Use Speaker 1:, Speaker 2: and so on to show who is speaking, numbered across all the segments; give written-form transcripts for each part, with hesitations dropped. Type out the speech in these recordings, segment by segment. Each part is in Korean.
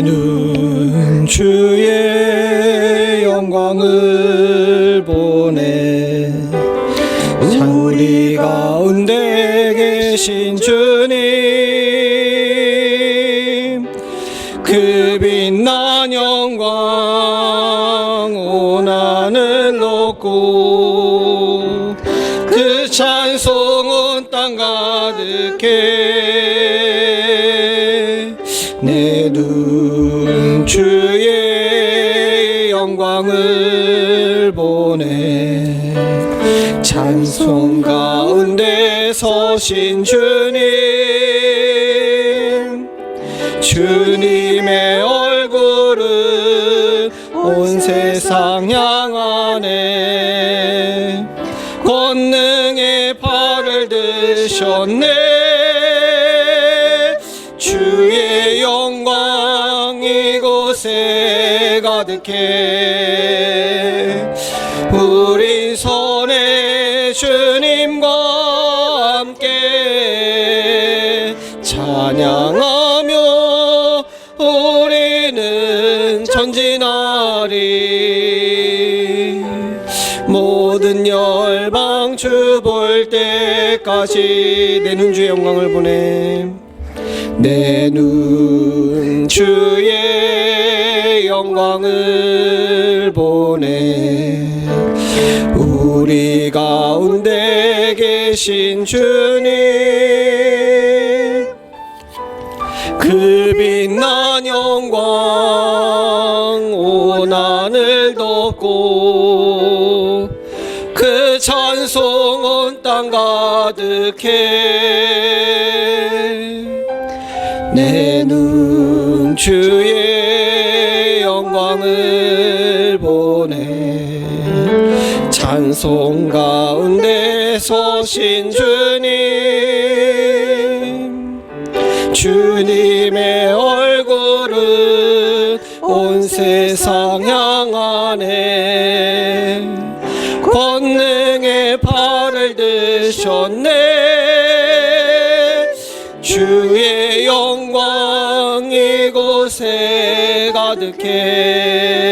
Speaker 1: 내 눈 주의 영광을 보네. 우리 가운데 계신 주님, 그 빛난 영광 온 하늘 높고 그 찬송은 땅 가득해. 내 눈 주의 영광을 보네. 찬송 가운데 서신 주님, 주님의 얼굴은 온 세상 향하네. 권능의 팔을 드셨네. 주의 영광 이곳에 가득해. 우리 손에 주님과 함께 찬양하며 우리는 전진하리. 모든 열방 주 볼 때까지 내 눈 주의 영광을 보내. 내 눈 주의 영광을 보내. 우리 가운데 계신 주님, 그 빛난 영광 온 하늘 덮고 그 찬송 온 땅 가득해. 내 눈 주의 영광을 보내. 찬송 가운데 서신 주님, 주님의 얼굴은 온 세상 향하네. 권능의 팔을 드셨네. 주의 영광 이곳에 가득해.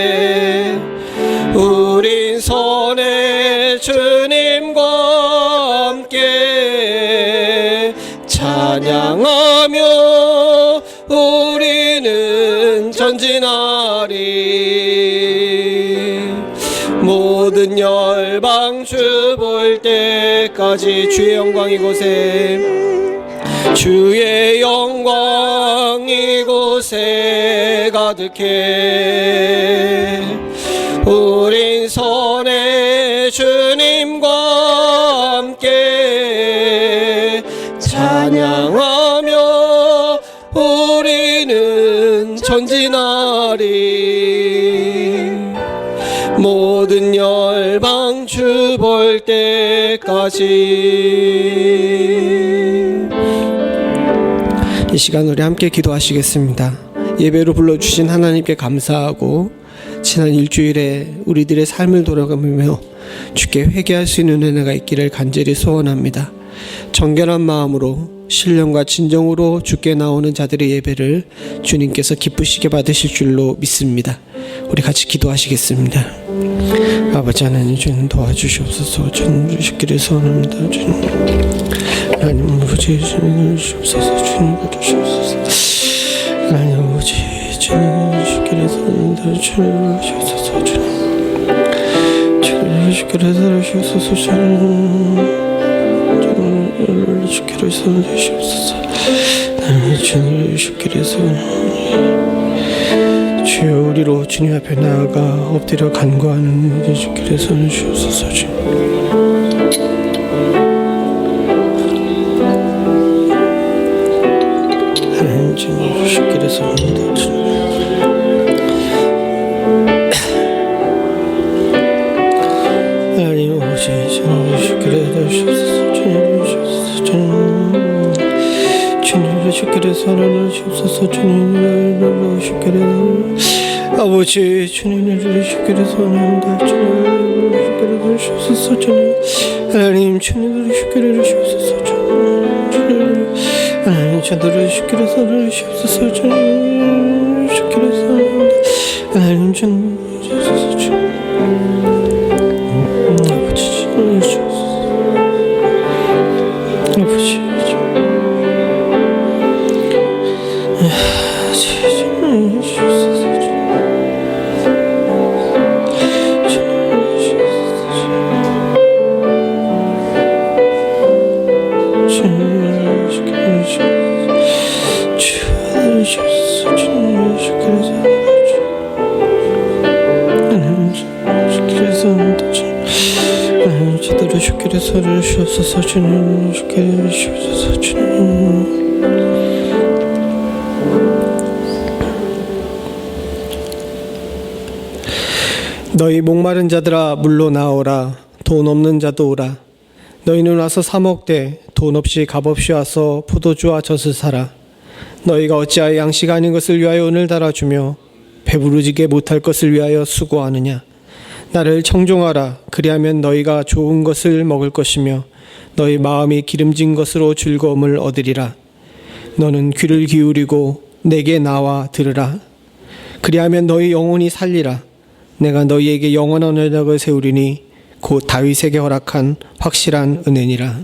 Speaker 1: 우린 손에 주님과 함께 찬양하며 우리는 전진하리. 모든 열방 주 볼 때까지 주의 영광 이곳에, 주의 영광 이곳에 가득해. 우린 손에 주님과 함께 찬양하며 우리는 전진하리. 모든 열방 주 볼 때까지. 이 시간 우리 함께 기도하시겠습니다. 예배로 불러주신 하나님께 감사하고 지난 일주일에 우리들의 삶을 돌아가며 주께 회개할 수 있는 은혜가 있기를 간절히 소원합니다. 정결한 마음으로 신령과 진정으로 주께 나오는 자들의 예배를 주님께서 기쁘시게 받으실 줄로 믿습니다. 우리 같이 기도하시겠습니다. 아버지 하나님, 주님 도와주시옵소서. 주님 주시기를 소원합니다. 주님 하나님 아버지, 주님 주시옵소서. 주님 도와주시옵소서. 하나님 아버지, 주님 주시기를 소원합니다. 주님 주시옵소서. 주님 주시기를 소원하시옵소서. 주님 주시기를 소원하시옵소서. 하나님 주님 주시기를 소원합니다. 주여, 우리로 주님 앞에 나아가 엎드려 간구하는 주께서 손을 주옵소서. 주님 하나님 주님 주시기를 소원합니다. 주님 하나님 오시 주님 주시기를 주옵소서. 주님 주옵소서. 주님 주시기를 소원하시옵소서. 주님 주시기를 아버지, 주님을 주시기를 소원합니다. 주님 주시기를 주옵소서. 주님 하나님, 주님을 주시기를 주옵소서. 주님 하나님, 저들을 주시기를 소원하시옵소서. 주님 주시기를 제대로 주께서 서를 주옵소서. 주님 주께서 주옵소서. 주님 너희 목마른 자들아 물로 나오라. 돈 없는 자도 오라. 너희는 와서 사 먹되 돈 없이 값 없이 와서 포도주와 젖을 사라. 너희가 어찌하여 양식 아닌 것을 위하여 은을 달아주며 배부르지게 못할 것을 위하여 수고하느냐. 나를 청종하라. 그리하면 너희가 좋은 것을 먹을 것이며 너희 마음이 기름진 것으로 즐거움을 얻으리라. 너는 귀를 기울이고 내게 나와 들으라. 그리하면 너희 영혼이 살리라. 내가 너희에게 영원한 언약을 세우리니 곧 다윗에게 허락한 확실한 은혜니라.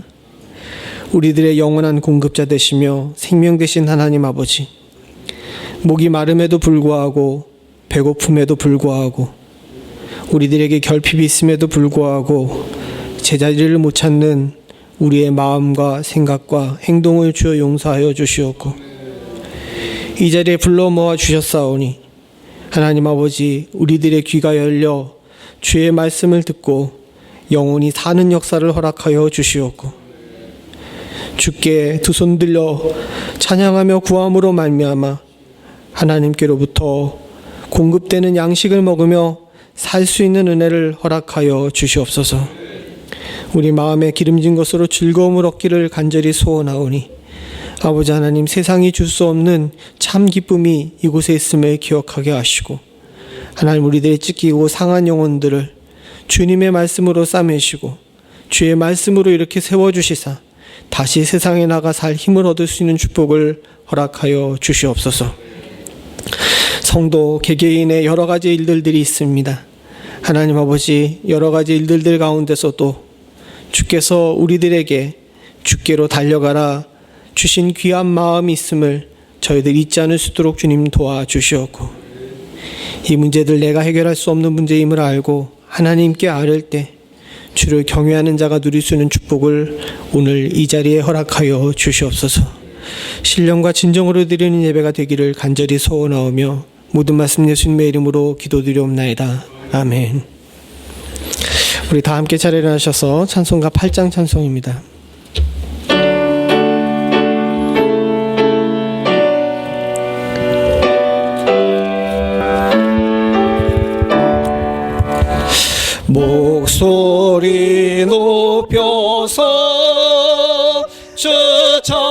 Speaker 1: 우리들의 영원한 공급자 되시며 생명 되신 하나님 아버지, 목이 마름에도 불구하고 배고픔에도 불구하고 우리들에게 결핍이 있음에도 불구하고 제자리를 못 찾는 우리의 마음과 생각과 행동을 주어 용서하여 주시옵고 이 자리에 불러 모아 주셨사오니 하나님 아버지, 우리들의 귀가 열려 주의 말씀을 듣고 영혼이 사는 역사를 허락하여 주시옵고 주께 두 손 들려 찬양하며 구함으로 말미암아 하나님께로부터 공급되는 양식을 먹으며 살 수 있는 은혜를 허락하여 주시옵소서. 우리 마음에 기름진 것으로 즐거움을 얻기를 간절히 소원하오니 아버지 하나님, 세상이 줄 수 없는 참 기쁨이 이곳에 있음을 기억하게 하시고 하나님, 우리들의 찢기고 상한 영혼들을 주님의 말씀으로 싸매시고 주의 말씀으로 이렇게 세워주시사 다시 세상에 나가 살 힘을 얻을 수 있는 축복을 허락하여 주시옵소서. 성도 개개인의 여러 가지 일들이 있습니다. 하나님 아버지, 여러 가지 일들 가운데서도 주께서 우리들에게 주께로 달려가라 주신 귀한 마음이 있음을 저희들 잊지 않을 수 있도록 주님 도와주시옵고 이 문제들 내가 해결할 수 없는 문제임을 알고 하나님께 아뢰을 때 주를 경외하는 자가 누릴 수 있는 축복을 오늘 이 자리에 허락하여 주시옵소서. 신령과 진정으로 드리는 예배가 되기를 간절히 소원하오며 모든 말씀 예수님의 이름으로 기도드리옵나이다. 아멘. 우리 다 함께 차례 일어나셔서 찬송가 8장 찬송입니다. 목소리 높여서 주 찬양하여라.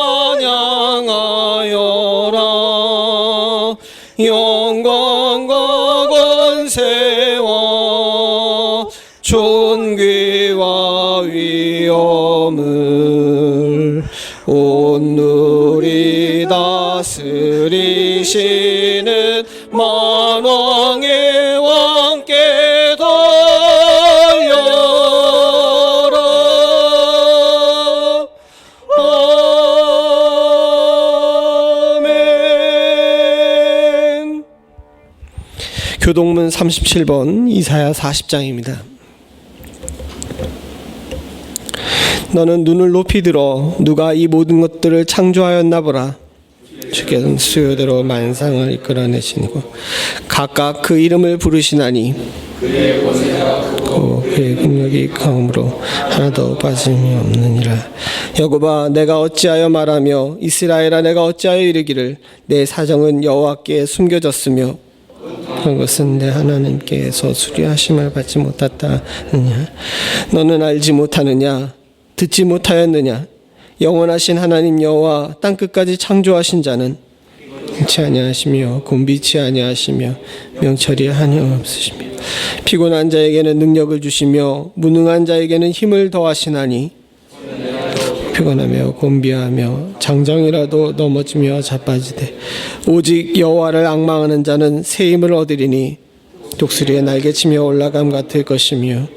Speaker 1: 영광과 권세와 존귀와 위엄을 온누리 다스리시는 만왕의 왕께 돌려라. 아멘. 교동문 37번 이사야 40장입니다. 너는 눈을 높이 들어 누가 이 모든 것들을 창조하였나 보라. 주께서는 수요대로 만상을 이끌어내시고 각각 그 이름을 부르시나니 그의 능력이 강함으로 하나도 빠짐이 없느니라. 여호와, 내가 어찌하여 말하며 이스라엘아, 내가 어찌하여 이르기를 내 사정은 여호와께 숨겨졌으며 그런 것은 내 하나님께서 수리하심을 받지 못했다느냐. 너는 알지 못하느냐? 듣지 못하였느냐? 영원하신 하나님 여호와, 땅끝까지 창조하신 자는 치 아니하시며 곤비치 아니하시며 명철이 하나없으시며 피곤한 자에게는 능력을 주시며 무능한 자에게는 힘을 더하시나니 피곤하며 곤비하며 장정이라도 넘어지며 자빠지되 오직 여호와를 앙망하는 자는 새 힘을 얻으리니 독수리의 날개치며 올라감 같을 것이며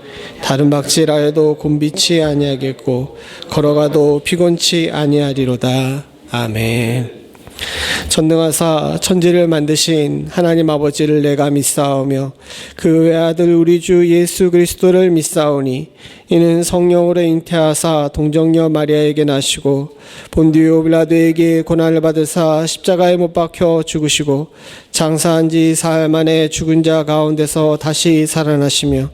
Speaker 1: 다른 박질하여도 곤비치 아니하겠고 걸어가도 피곤치 아니하리로다. 아멘. 전능하사 천지를 만드신 하나님 아버지를 내가 믿사오며 그 외아들 우리 주 예수 그리스도를 믿사오니 이는 성령으로 잉태하사 동정녀 마리아에게 나시고 본디오 빌라도에게 고난을 받으사 십자가에 못 박혀 죽으시고 장사한 지 사흘 만에 죽은 자 가운데서 다시 살아나시며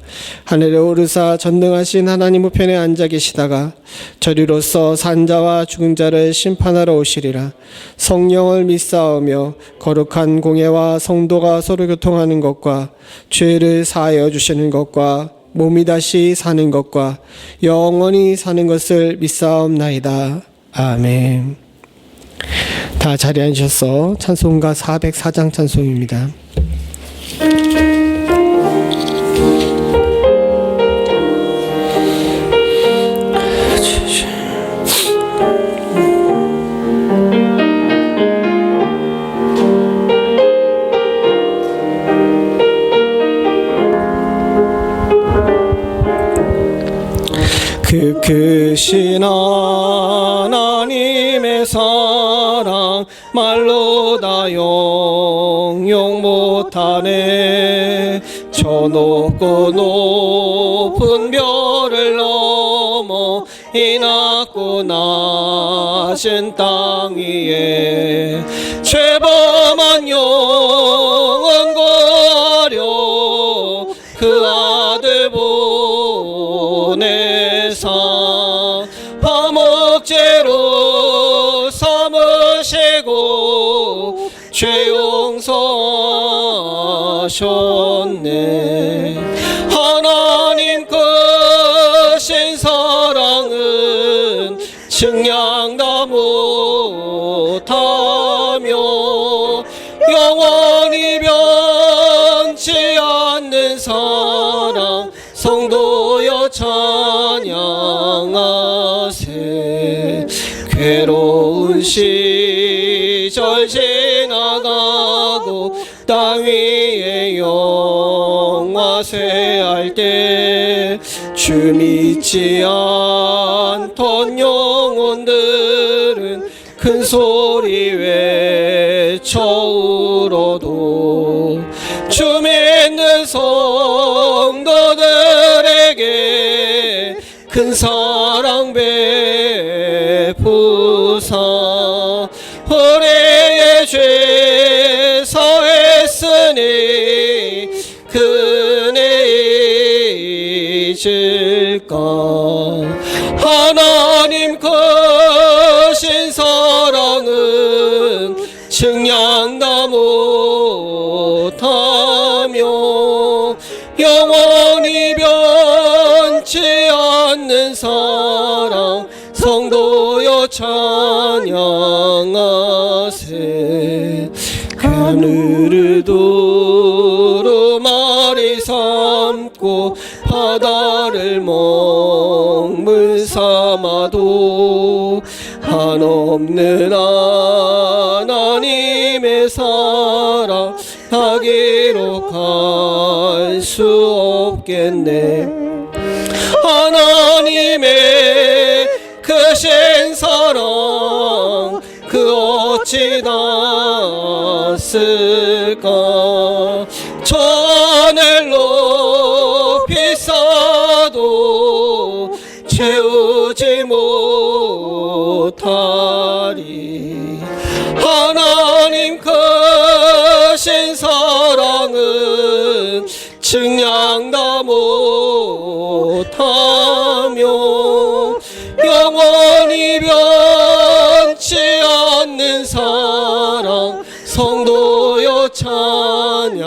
Speaker 1: 하늘에 오르사 전능하신 하나님 우편에 앉아 계시다가 저리로서 산 자와 죽은 자를 심판하러 오시리라. 성령을 믿사오며 거룩한 공예와 성도가 서로 교통하는 것과 죄를 사하여 주시는 것과 몸이 다시 사는 것과 영원히 사는 것을 믿사옵나이다. 아멘. 다 자리에 앉으셔서 찬송가 404장 찬송입니다. 그 크신 하나님의 사랑 말로 다 용용 못하네. 저 높고 높은 별을 넘어 이 낮고 낮은 땅 위에 죄범한 영혼 구하려 그 아들 보내사 화목제로 삼으시고 죄 용서하셨네. 하나님 크신 사랑은 측량 다 못하며 영원히 변치 않는 사랑 성도여 찬양하세. 괴로운 시절 지나가고 땅 위에 영화쇠할 때 주 믿지 않던 영혼들은 큰 소리 외쳐 울어도 주 믿는 성도들에게 큰 사랑 베푸사 우리의 죄 사했으니 그네 잊을까. 하나님 크신 사랑은 측량 다 못하며 영원히 변치 않는 사랑 성도여 찬양하세. 하늘을 두루마리 삼고 바다를 먹물 삼아도 한없는 하나님의 사랑 하기로 갈 수 없겠네. 하나님의 크신 사랑 그 어찌 닿았을까. 저 하늘 높이 쌓아도 채우지 못하리. 하나님 크신 사랑은 측량 다 못하며 영원히 변치 않는 사랑 성도여 찬양하세.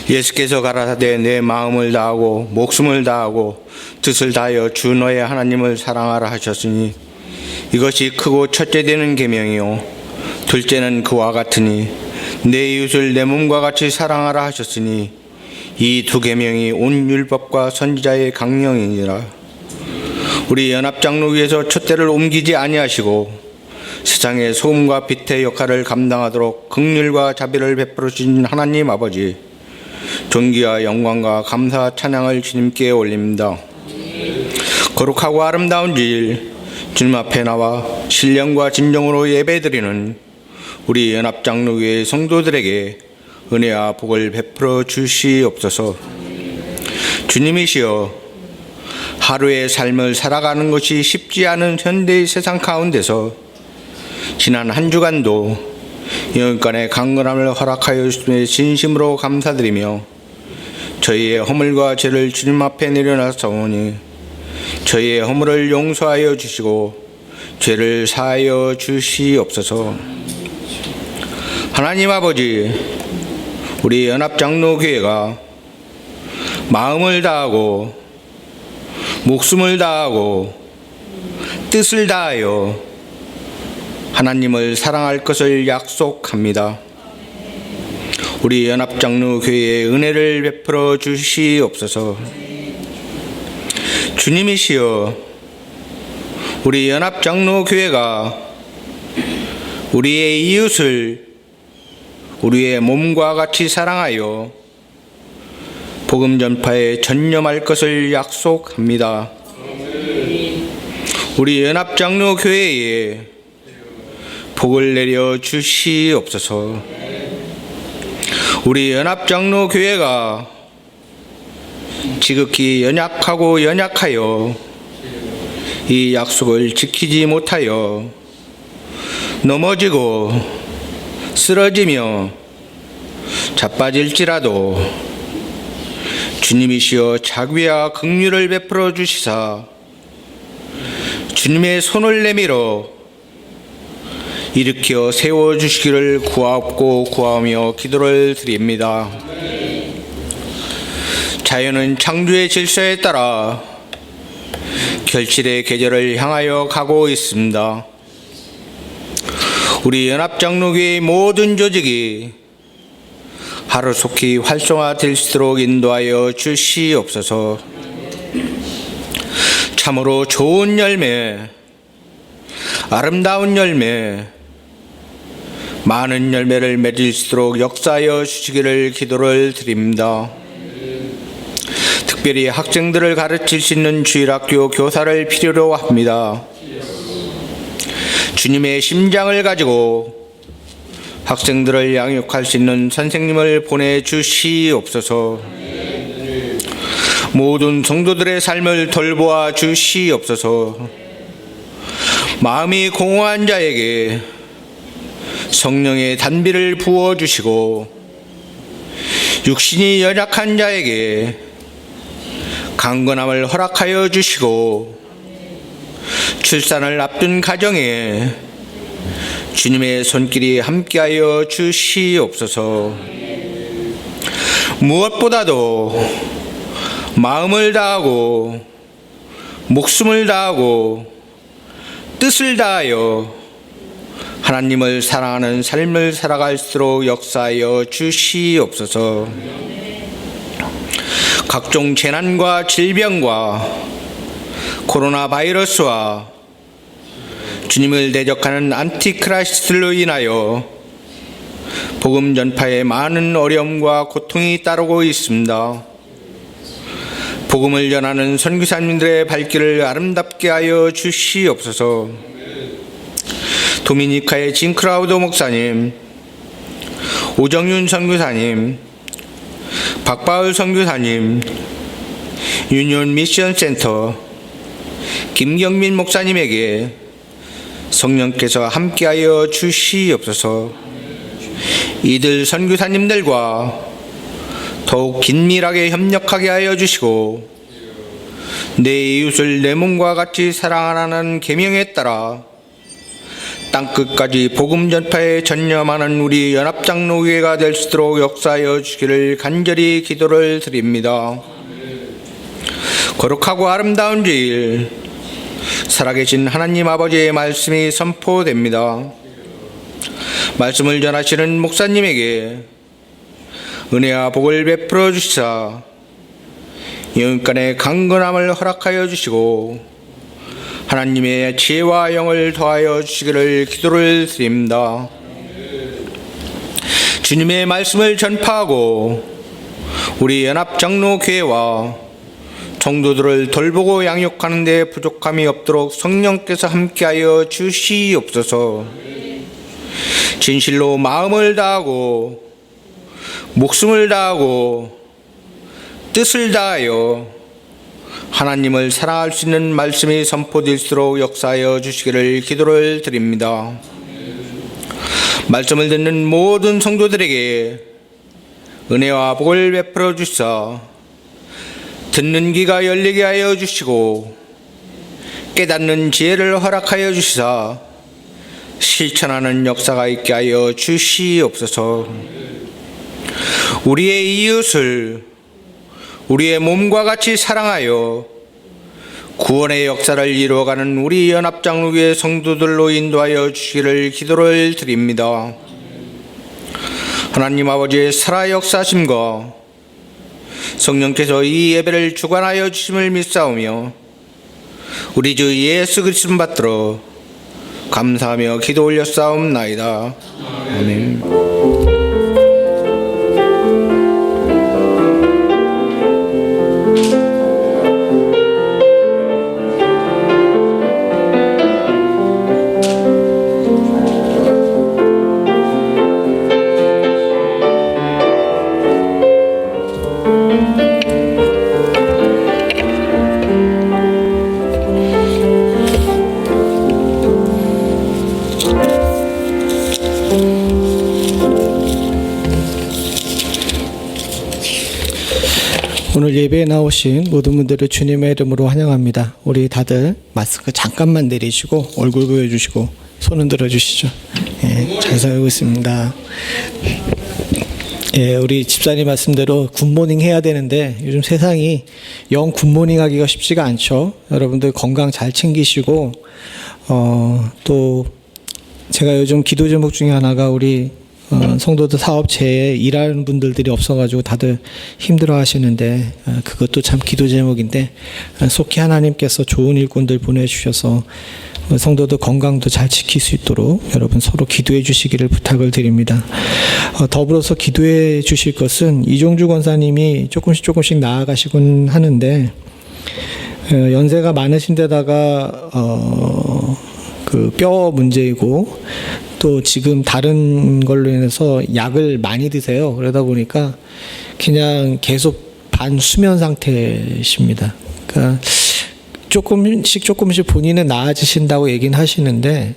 Speaker 2: 예수께서 가라사대 내 마음을 다하고 목숨을 다하고 뜻을 다하여 주 너의 하나님을 사랑하라 하셨으니 이것이 크고 첫째 되는 계명이요 둘째는 그와 같으니 내 이웃을 내 몸과 같이 사랑하라 하셨으니 이 두 계명이 온 율법과 선지자의 강령이니라. 우리 연합장로교에서 촛대를 옮기지 아니하시고 세상의 소금과 빛의 역할을 감당하도록 긍휼과 자비를 베풀어 주신 하나님 아버지, 존귀와 영광과 감사 찬양을 주님께 올립니다. 거룩하고 아름다운 질 주님 앞에 나와 신령과 진정으로 예배드리는 우리 연합장로교회 성도들에게 은혜와 복을 베풀어 주시옵소서. 주님이시여, 하루의 삶을 살아가는 것이 쉽지 않은 현대의 세상 가운데서 지난 한 주간도 영육간의 강건함을 허락하여 주심에 진심으로 감사드리며 저희의 허물과 죄를 주님 앞에 내려놨사오니 저희의 허물을 용서하여 주시고 죄를 사하여 주시옵소서. 하나님 아버지, 우리 연합장로교회가 마음을 다하고 목숨을 다하고 뜻을 다하여 하나님을 사랑할 것을 약속합니다. 우리 연합장로교회에 은혜를 베풀어 주시옵소서. 주님이시여, 우리 연합장로교회가 우리의 이웃을 우리의 몸과 같이 사랑하여 복음 전파에 전념할 것을 약속합니다. 우리 연합장로교회에 복을 내려 주시옵소서. 우리 연합장로교회가 지극히 연약하여 이 약속을 지키지 못하여 넘어지고 쓰러지며 자빠질지라도 주님이시여 자비와 긍휼을 베풀어 주시사 주님의 손을 내밀어 일으켜 세워주시기를 구하옵고 구하며 기도를 드립니다. 자연은 창조의 질서에 따라 결실의 계절을 향하여 가고 있습니다. 우리 연합장로교회의 모든 조직이 하루속히 활성화될 수 있도록 인도하여 주시옵소서. 참으로 좋은 열매, 아름다운 열매, 많은 열매를 맺을 수 있도록 역사하여 주시기를 기도를 드립니다. 특별히 학생들을 가르칠 수 있는 주일학교 교사를 필요로 합니다. 주님의 심장을 가지고 학생들을 양육할 수 있는 선생님을 보내주시옵소서. 모든 성도들의 삶을 돌보아 주시옵소서. 마음이 공허한 자에게 성령의 단비를 부어주시고 육신이 연약한 자에게 강건함을 허락하여 주시고 출산을 앞둔 가정에 주님의 손길이 함께하여 주시옵소서. 무엇보다도 마음을 다하고 목숨을 다하고 뜻을 다하여 하나님을 사랑하는 삶을 살아갈수록 역사하여 주시옵소서. 각종 재난과 질병과 코로나 바이러스와 주님을 대적하는 안티크라이스트로 인하여 복음 전파에 많은 어려움과 고통이 따르고 있습니다. 복음을 전하는 선교사님들의 발길을 아름답게 하여 주시옵소서. 도미니카의 징크라우드 목사님, 오정윤 선교사님, 박바울 선교사님, 유니온 미션 센터 김경민 목사님에게 성령께서 함께하여 주시옵소서. 이들 선교사님들과 더욱 긴밀하게 협력하게 하여 주시고 내 이웃을 내 몸과 같이 사랑하라는 계명에 따라 땅끝까지 복음 전파에 전념하는 우리 연합장로교회가 될 수 있도록 역사하여 주기를 간절히 기도를 드립니다. 거룩하고 아름다운 주일, 살아계신 하나님 아버지의 말씀이 선포됩니다. 말씀을 전하시는 목사님에게 은혜와 복을 베풀어 주시사 영육간의 강건함을 허락하여 주시고 하나님의 지혜와 영을 더하여 주시기를 기도를 드립니다. 주님의 말씀을 전파하고 우리 연합장로교회와 성도들을 돌보고 양육하는 데 부족함이 없도록 성령께서 함께하여 주시옵소서. 진실로 마음을 다하고 목숨을 다하고 뜻을 다하여 하나님을 사랑할 수 있는 말씀이 선포될수록 역사하여 주시기를 기도를 드립니다. 말씀을 듣는 모든 성도들에게 은혜와 복을 베풀어 주시사 듣는 귀가 열리게 하여 주시고 깨닫는 지혜를 허락하여 주시사 실천하는 역사가 있게 하여 주시옵소서. 우리의 이웃을 우리의 몸과 같이 사랑하여 구원의 역사를 이루어가는 우리 연합장로교회 성도들로 인도하여 주시기를 기도를 드립니다. 하나님 아버지의 살아 역사심과 성령께서 이 예배를 주관하여 주심을 믿사오며 우리 주 예수 그리스도 받들어 감사하며 기도 올렸사옵나이다. 아멘.
Speaker 1: 오늘 예배에 나오신 모든 분들을 주님의 이름으로 환영합니다. 우리 다들 마스크 잠깐만 내리시고 얼굴 보여주시고 손 흔들어 주시죠. 예, 잘 살고 있습니다. 예, 우리 집사님 말씀대로 굿모닝 해야 되는데 요즘 세상이 영 굿모닝 하기가 쉽지가 않죠. 여러분들 건강 잘 챙기시고 또 제가 요즘 기도 제목 중에 하나가 우리 성도들 사업체에 일하는 분들이 없어가지고 다들 힘들어 하시는데 그것도 참 기도 제목인데 속히 하나님께서 좋은 일꾼들 보내주셔서 성도들 건강도 잘 지킬 수 있도록 여러분 서로 기도해 주시기를 부탁을 드립니다. 더불어서 기도해 주실 것은 이종주 권사님이 조금씩 나아가시곤 하는데 연세가 많으신 데다가 그 뼈 문제이고 또 지금 다른 걸로 인해서 약을 많이 드세요. 그러다 보니까 그냥 계속 반수면 상태십니다. 그러니까 조금씩 본인은 나아지신다고 얘기는 하시는데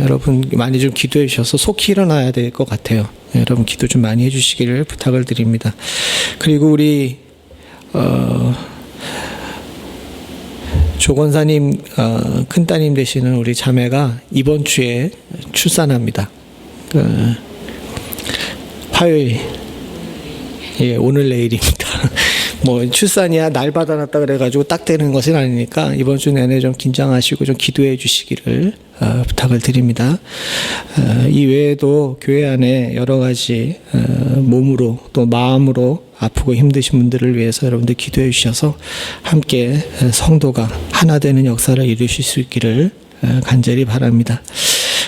Speaker 1: 여러분 많이 좀 기도해 주셔서 속히 일어나야 될 것 같아요. 여러분 기도 좀 많이 해주시기를 부탁을 드립니다. 그리고 우리 조 권사님 큰따님 되시는 우리 자매가 이번 주에 출산합니다. 화요일, 예, 오늘 내일입니다. 뭐 출산이야 날 받아놨다 그래가지고 딱 되는 것은 아니니까 이번 주 내내 좀 긴장하시고 좀 기도해 주시기를 부탁을 드립니다. 이 외에도 교회 안에 여러 가지 몸으로 또 마음으로 아프고 힘드신 분들을 위해서 여러분들 기도해 주셔서 함께 성도가 하나 되는 역사를 이루실 수 있기를 간절히 바랍니다.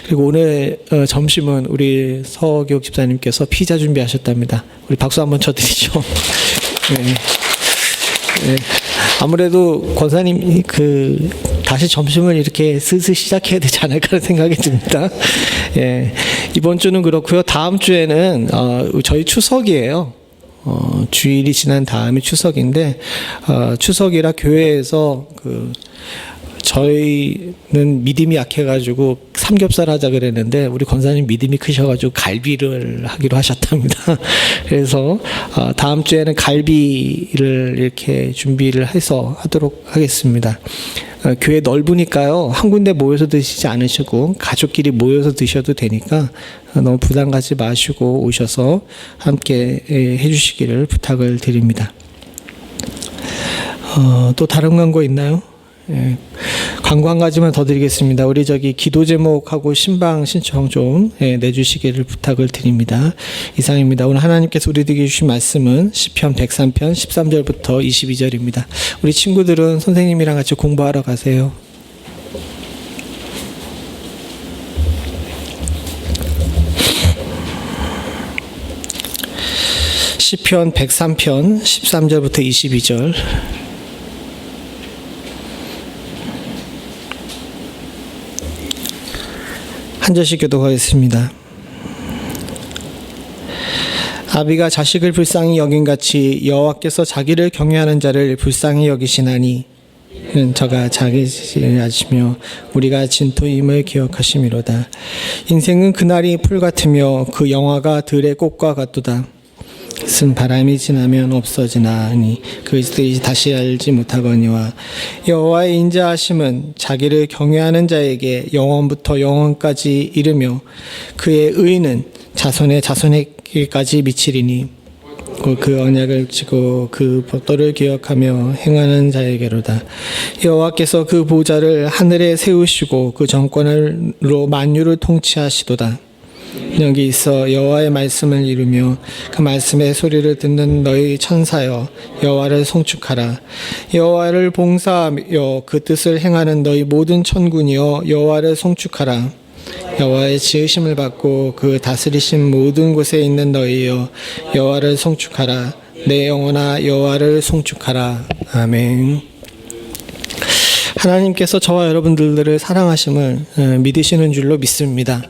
Speaker 1: 그리고 오늘 점심은 우리 서교육 집사님께서 피자 준비하셨답니다. 우리 박수 한번 쳐드리죠. 네. 네. 아무래도 권사님 다시 점심을 이렇게 슬슬 시작해야 되지 않을까 생각이 듭니다. 예. 이번 주는 그렇고요. 다음 주에는 저희 추석이에요. 주일이 지난 다음에 추석인데 추석이라 교회에서 저희는 믿음이 약해가지고 삼겹살 하자 그랬는데 우리 권사님 믿음이 크셔가지고 갈비를 하기로 하셨답니다. 그래서 다음 주에는 갈비를 이렇게 준비를 해서 하도록 하겠습니다. 교회 넓으니까요. 한 군데 모여서 드시지 않으시고 가족끼리 모여서 드셔도 되니까 너무 부담 갖지 마시고 오셔서 함께 해주시기를 부탁을 드립니다. 또 다른 광고 있나요? 예, 광고 한 가지만 더 드리겠습니다. 우리 기도 제목하고 신방 신청 좀 내주시기를 부탁을 드립니다. 이상입니다. 오늘 하나님께서 우리들에게 주신 말씀은 시편 103편 13절부터 22절입니다. 우리 친구들은 선생님이랑 같이 공부하러 가세요. 시편 103편 13절부터 22절. 한 절씩 교독하겠습니다. 아비가 자식을 불쌍히 여긴같이 여호와께서 자기를 경외하는 자를 불쌍히 여기시나니 저가 자기를 아시며 우리가 진토임을 기억하심이로다. 인생은 그날이 풀 같으며 그 영화가 들의 꽃과 같도다. 쓴 바람이 지나면 없어지나니 그들이 다시 알지 못하거니와 여호와의 인자하심은 자기를 경외하는 자에게 영원부터 영원까지 이르며 그의 의는 자손의 자손에게까지 미치리니 그 언약을 지고 그 법도를 기억하며 행하는 자에게로다. 여호와께서 그 보좌를 하늘에 세우시고 그 정권으로 만유를 통치하시도다. 여기 있어 여호와의 말씀을 이루며 그 말씀의 소리를 듣는 너희 천사여 여호와를 송축하라. 여호와를 봉사하며 그 뜻을 행하는 너희 모든 천군이여 여호와를 송축하라. 여호와의 지으심을 받고 그 다스리신 모든 곳에 있는 너희여 여호와를 송축하라. 내 영혼아 여호와를 송축하라. 아멘. 하나님께서 저와 여러분들을 사랑하심을 믿으시는 줄로 믿습니다.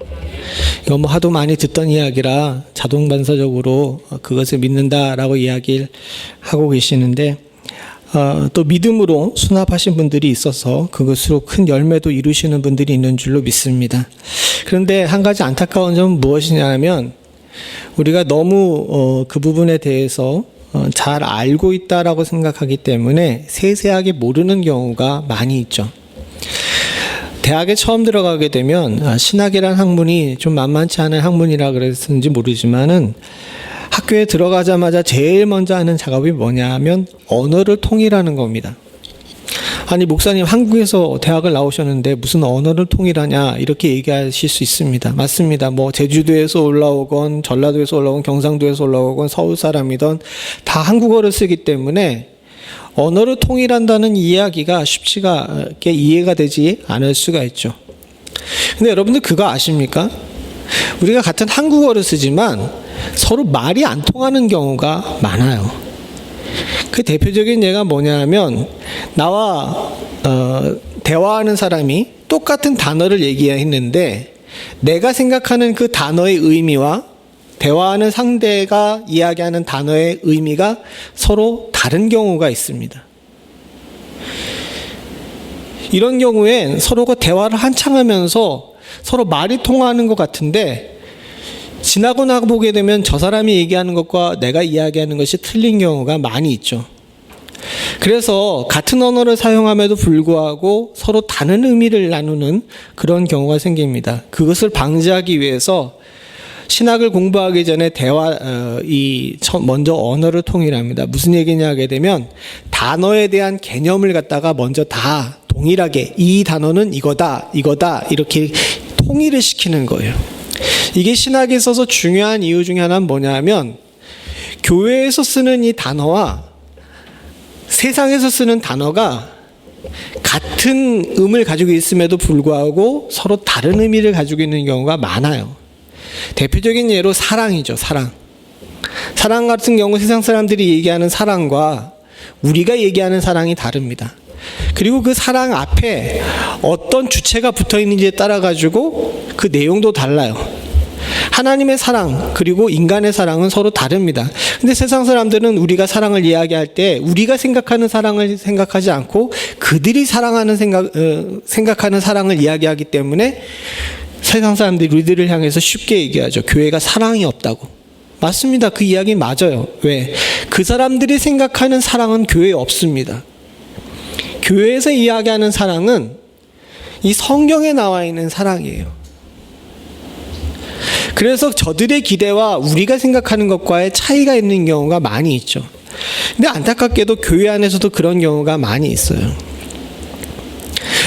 Speaker 1: 이거 뭐 하도 많이 듣던 이야기라 자동 반사적으로 그것을 믿는다라고 이야기를 하고 계시는데 또 믿음으로 수납하신 분들이 있어서 그것으로 큰 열매도 이루시는 분들이 있는 줄로 믿습니다. 그런데 한 가지 안타까운 점은 무엇이냐면 우리가 너무 그 부분에 대해서 잘 알고 있다라고 생각하기 때문에 세세하게 모르는 경우가 많이 있죠. 대학에 처음 들어가게 되면 신학이라는 학문이 좀 만만치 않은 학문이라 그랬는지 모르지만은 학교에 들어가자마자 제일 먼저 하는 작업이 뭐냐 하면 언어를 통일하는 겁니다. 아니 목사님 한국에서 대학을 나오셨는데 무슨 언어를 통일하냐 이렇게 얘기하실 수 있습니다. 맞습니다. 뭐 제주도에서 올라오건 전라도에서 올라오건 경상도에서 올라오건 서울 사람이든 다 한국어를 쓰기 때문에 언어를 통일한다는 이야기가 쉽지가 않게 이해가 되지 않을 수가 있죠. 근데 여러분들 그거 아십니까? 우리가 같은 한국어를 쓰지만 서로 말이 안 통하는 경우가 많아요. 그 대표적인 예가 뭐냐면 나와 대화하는 사람이 똑같은 단어를 얘기했는데 내가 생각하는 그 단어의 의미와 대화하는 상대가 이야기하는 단어의 의미가 서로 다른 경우가 있습니다. 이런 경우엔 서로가 대화를 한참 하면서 서로 말이 통하는 것 같은데 지나고 나고 보게 되면 저 사람이 얘기하는 것과 내가 이야기하는 것이 틀린 경우가 많이 있죠. 그래서 같은 언어를 사용함에도 불구하고 서로 다른 의미를 나누는 그런 경우가 생깁니다. 그것을 방지하기 위해서 신학을 공부하기 전에 먼저 언어를 통일합니다. 무슨 얘기냐 하게 되면 단어에 대한 개념을 갖다가 먼저 다 동일하게 이 단어는 이거다 이렇게 통일을 시키는 거예요. 이게 신학에 있어서 중요한 이유 중에 하나는 뭐냐 하면 교회에서 쓰는 이 단어와 세상에서 쓰는 단어가 같은 음을 가지고 있음에도 불구하고 서로 다른 의미를 가지고 있는 경우가 많아요. 대표적인 예로 사랑이죠. 사랑 같은 경우 세상 사람들이 얘기하는 사랑과 우리가 얘기하는 사랑이 다릅니다. 그리고 그 사랑 앞에 어떤 주체가 붙어 있는지에 따라 가지고 그 내용도 달라요. 하나님의 사랑 그리고 인간의 사랑은 서로 다릅니다. 근데 세상 사람들은 우리가 사랑을 이야기할 때 우리가 생각하는 사랑을 생각하지 않고 그들이 생각하는 사랑을 이야기하기 때문에 세상 사람들이 우리들을 향해서 쉽게 얘기하죠. 교회가 사랑이 없다고. 맞습니다. 그 이야기 맞아요. 왜? 그 사람들이 생각하는 사랑은 교회에 없습니다. 교회에서 이야기하는 사랑은 이 성경에 나와 있는 사랑이에요. 그래서 저들의 기대와 우리가 생각하는 것과의 차이가 있는 경우가 많이 있죠. 근데 안타깝게도 교회 안에서도 그런 경우가 많이 있어요.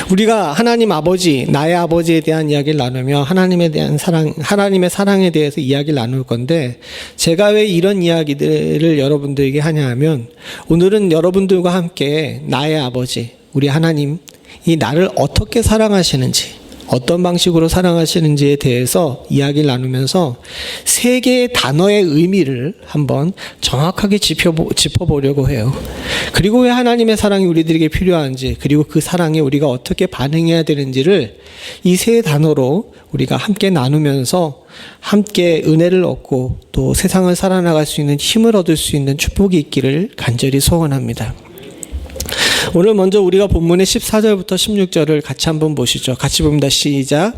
Speaker 1: 우리가 하나님 아버지, 나의 아버지에 대한 이야기를 나누며 하나님에 대한 사랑, 하나님의 사랑에 대해서 이야기를 나눌 건데 제가 왜 이런 이야기들을 여러분들에게 하냐 하면 오늘은 여러분들과 함께 나의 아버지, 우리 하나님이 나를 어떻게 사랑하시는지, 어떤 방식으로 사랑하시는지에 대해서 이야기를 나누면서 세 개의 단어의 의미를 한번 정확하게 짚어보려고 해요. 그리고 왜 하나님의 사랑이 우리들에게 필요한지, 그리고 그 사랑에 우리가 어떻게 반응해야 되는지를 이 세 단어로 우리가 함께 나누면서 함께 은혜를 얻고 또 세상을 살아나갈 수 있는 힘을 얻을 수 있는 축복이 있기를 간절히 소원합니다. 오늘 먼저 우리가 본문의 14절부터 16절을 같이 한번 보시죠. 같이 봅니다. 시작.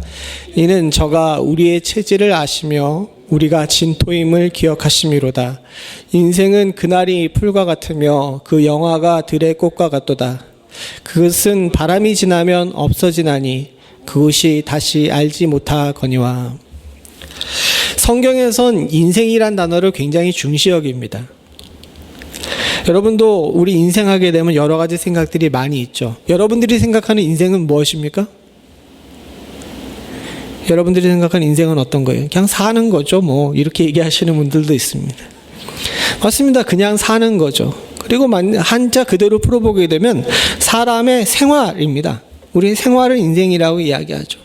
Speaker 1: 이는 저가 우리의 체질을 아시며 우리가 진토임을 기억하심이로다. 인생은 그날이 풀과 같으며 그 영화가 들의 꽃과 같도다. 그것은 바람이 지나면 없어지나니 그것이 다시 알지 못하거니와. 성경에선 인생이란 단어를 굉장히 중시 여깁니다. 여러분도 우리 인생하게 되면 여러 가지 생각들이 많이 있죠. 여러분들이 생각하는 인생은 무엇입니까? 여러분들이 생각하는 인생은 어떤 거예요? 그냥 사는 거죠. 뭐 이렇게 얘기하시는 분들도 있습니다. 맞습니다. 그냥 사는 거죠. 그리고 한자 그대로 풀어보게 되면 사람의 생활입니다. 우리 생활을 인생이라고 이야기하죠.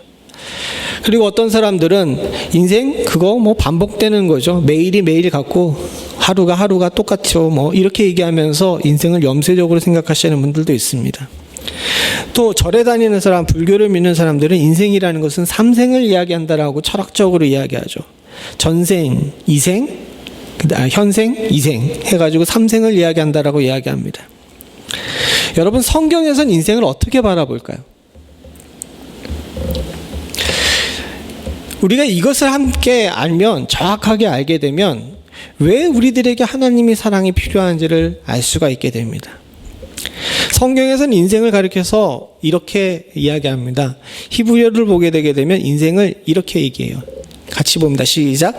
Speaker 1: 그리고 어떤 사람들은 인생 그거 뭐 반복되는 거죠. 매일이 매일 같고 하루가 똑같죠. 뭐 이렇게 얘기하면서 인생을 염세적으로 생각하시는 분들도 있습니다. 또 절에 다니는 사람, 불교를 믿는 사람들은 인생이라는 것은 삼생을 이야기한다라고 철학적으로 이야기하죠. 전생, 이생, 현생, 이생 해가지고 삼생을 이야기한다라고 이야기합니다. 여러분, 성경에서는 인생을 어떻게 바라볼까요? 우리가 이것을 함께 알면, 정확하게 알게 되면 왜 우리들에게 하나님의 사랑이 필요한지를 알 수가 있게 됩니다. 성경에서는 인생을 가리켜서 이렇게 이야기합니다. 히브리어를 보게 되게 되면 인생을 이렇게 얘기해요. 같이 봅니다. 시작.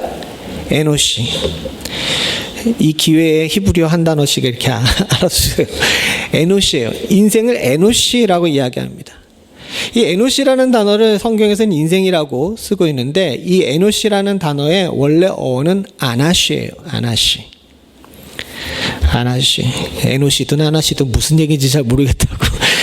Speaker 1: 에노시. 이 기회에 히브리어 한 단어씩 이렇게 알아주세요. 에노시예요. 인생을 에노시라고 이야기합니다. 이 에노시라는 단어를 성경에서는 인생이라고 쓰고 있는데, 이 에노시라는 단어의 원래 어원은 아나시예요. 아나시. 에노시든 아나시든 무슨 얘기인지 잘 모르겠다고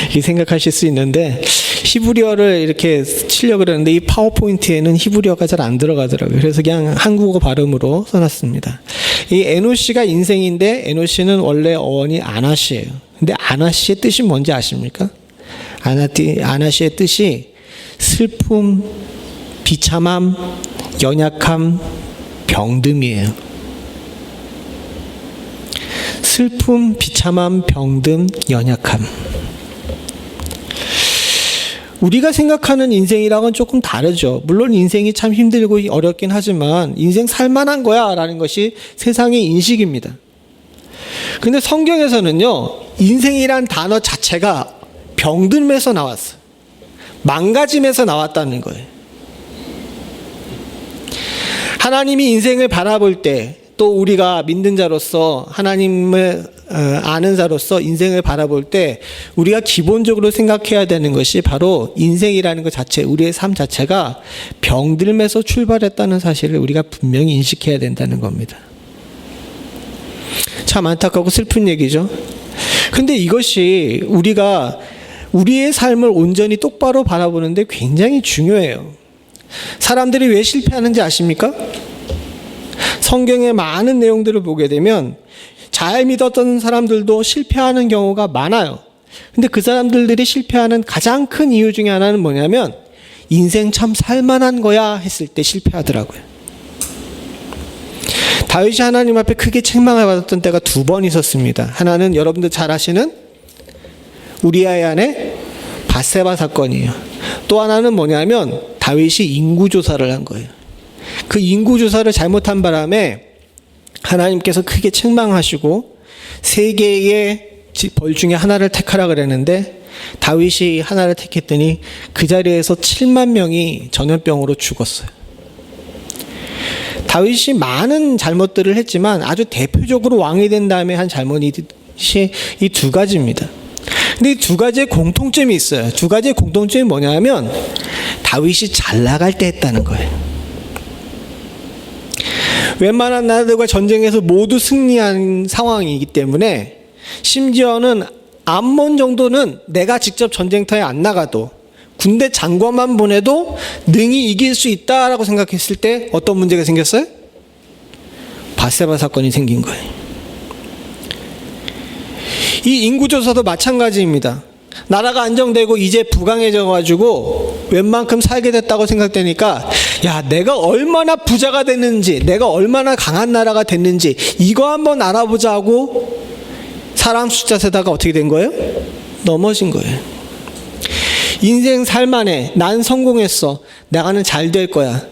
Speaker 1: 이렇게 생각하실 수 있는데, 히브리어를 이렇게 치려고 그러는데 이 파워포인트에는 히브리어가 잘 안 들어가더라고요. 그래서 그냥 한국어 발음으로 써놨습니다. 이 에노시가 인생인데, 에노시는 원래 어원이 아나시예요. 근데 아나시의 뜻이 뭔지 아십니까? 아나시의 뜻이 슬픔, 비참함, 연약함, 병듦이에요. 슬픔, 비참함, 병듦, 연약함. 우리가 생각하는 인생이랑은 조금 다르죠. 물론 인생이 참 힘들고 어렵긴 하지만 인생 살만한 거야 라는 것이 세상의 인식입니다. 근데 성경에서는요, 인생이란 단어 자체가 병듦에서 나왔어요. 망가짐에서 나왔다는 거예요. 하나님이 인생을 바라볼 때, 또 우리가 믿는 자로서 하나님을 아는 자로서 인생을 바라볼 때 우리가 기본적으로 생각해야 되는 것이 바로 인생이라는 것 자체, 우리의 삶 자체가 병듦에서 출발했다는 사실을 우리가 분명히 인식해야 된다는 겁니다. 참 안타깝고 슬픈 얘기죠. 근데 이것이 우리가 우리의 삶을 온전히 똑바로 바라보는데 굉장히 중요해요. 사람들이 왜 실패하는지 아십니까? 성경의 많은 내용들을 보게 되면 잘 믿었던 사람들도 실패하는 경우가 많아요. 근데 그 사람들이 실패하는 가장 큰 이유 중에 하나는 뭐냐면, 인생 참 살만한 거야 했을 때 실패하더라고요. 다윗이 하나님 앞에 크게 책망을 받았던 때가 두 번 있었습니다. 하나는 여러분들 잘 아시는 우리아의 아내 밧세바 사건이에요. 또 하나는 뭐냐면 다윗이 인구조사를 한 거예요. 그 인구조사를 잘못한 바람에 하나님께서 크게 책망하시고 세 개의 벌 중에 하나를 택하라 그랬는데, 다윗이 하나를 택했더니 그 자리에서 7만 명이 전염병으로 죽었어요. 다윗이 많은 잘못들을 했지만 아주 대표적으로 왕이 된 다음에 한 잘못이 이 두 가지입니다. 근데 이 두 가지의 공통점이 있어요. 두 가지의 공통점이 뭐냐면 다윗이 잘 나갈 때 했다는 거예요. 웬만한 나라들과 전쟁에서 모두 승리한 상황이기 때문에, 심지어는 암몬 정도는 내가 직접 전쟁터에 안 나가도 군대 장관만 보내도 능히 이길 수 있다라고 생각했을 때 어떤 문제가 생겼어요? 밧세바 사건이 생긴 거예요. 이 인구조사도 마찬가지입니다. 나라가 안정되고 이제 부강해져가지고 웬만큼 살게 됐다고 생각되니까 야, 내가 얼마나 부자가 됐는지, 내가 얼마나 강한 나라가 됐는지 이거 한번 알아보자고 사람 숫자 세다가 어떻게 된 거예요? 넘어진 거예요. 인생 살만해. 난 성공했어. 나는 잘 될 거야.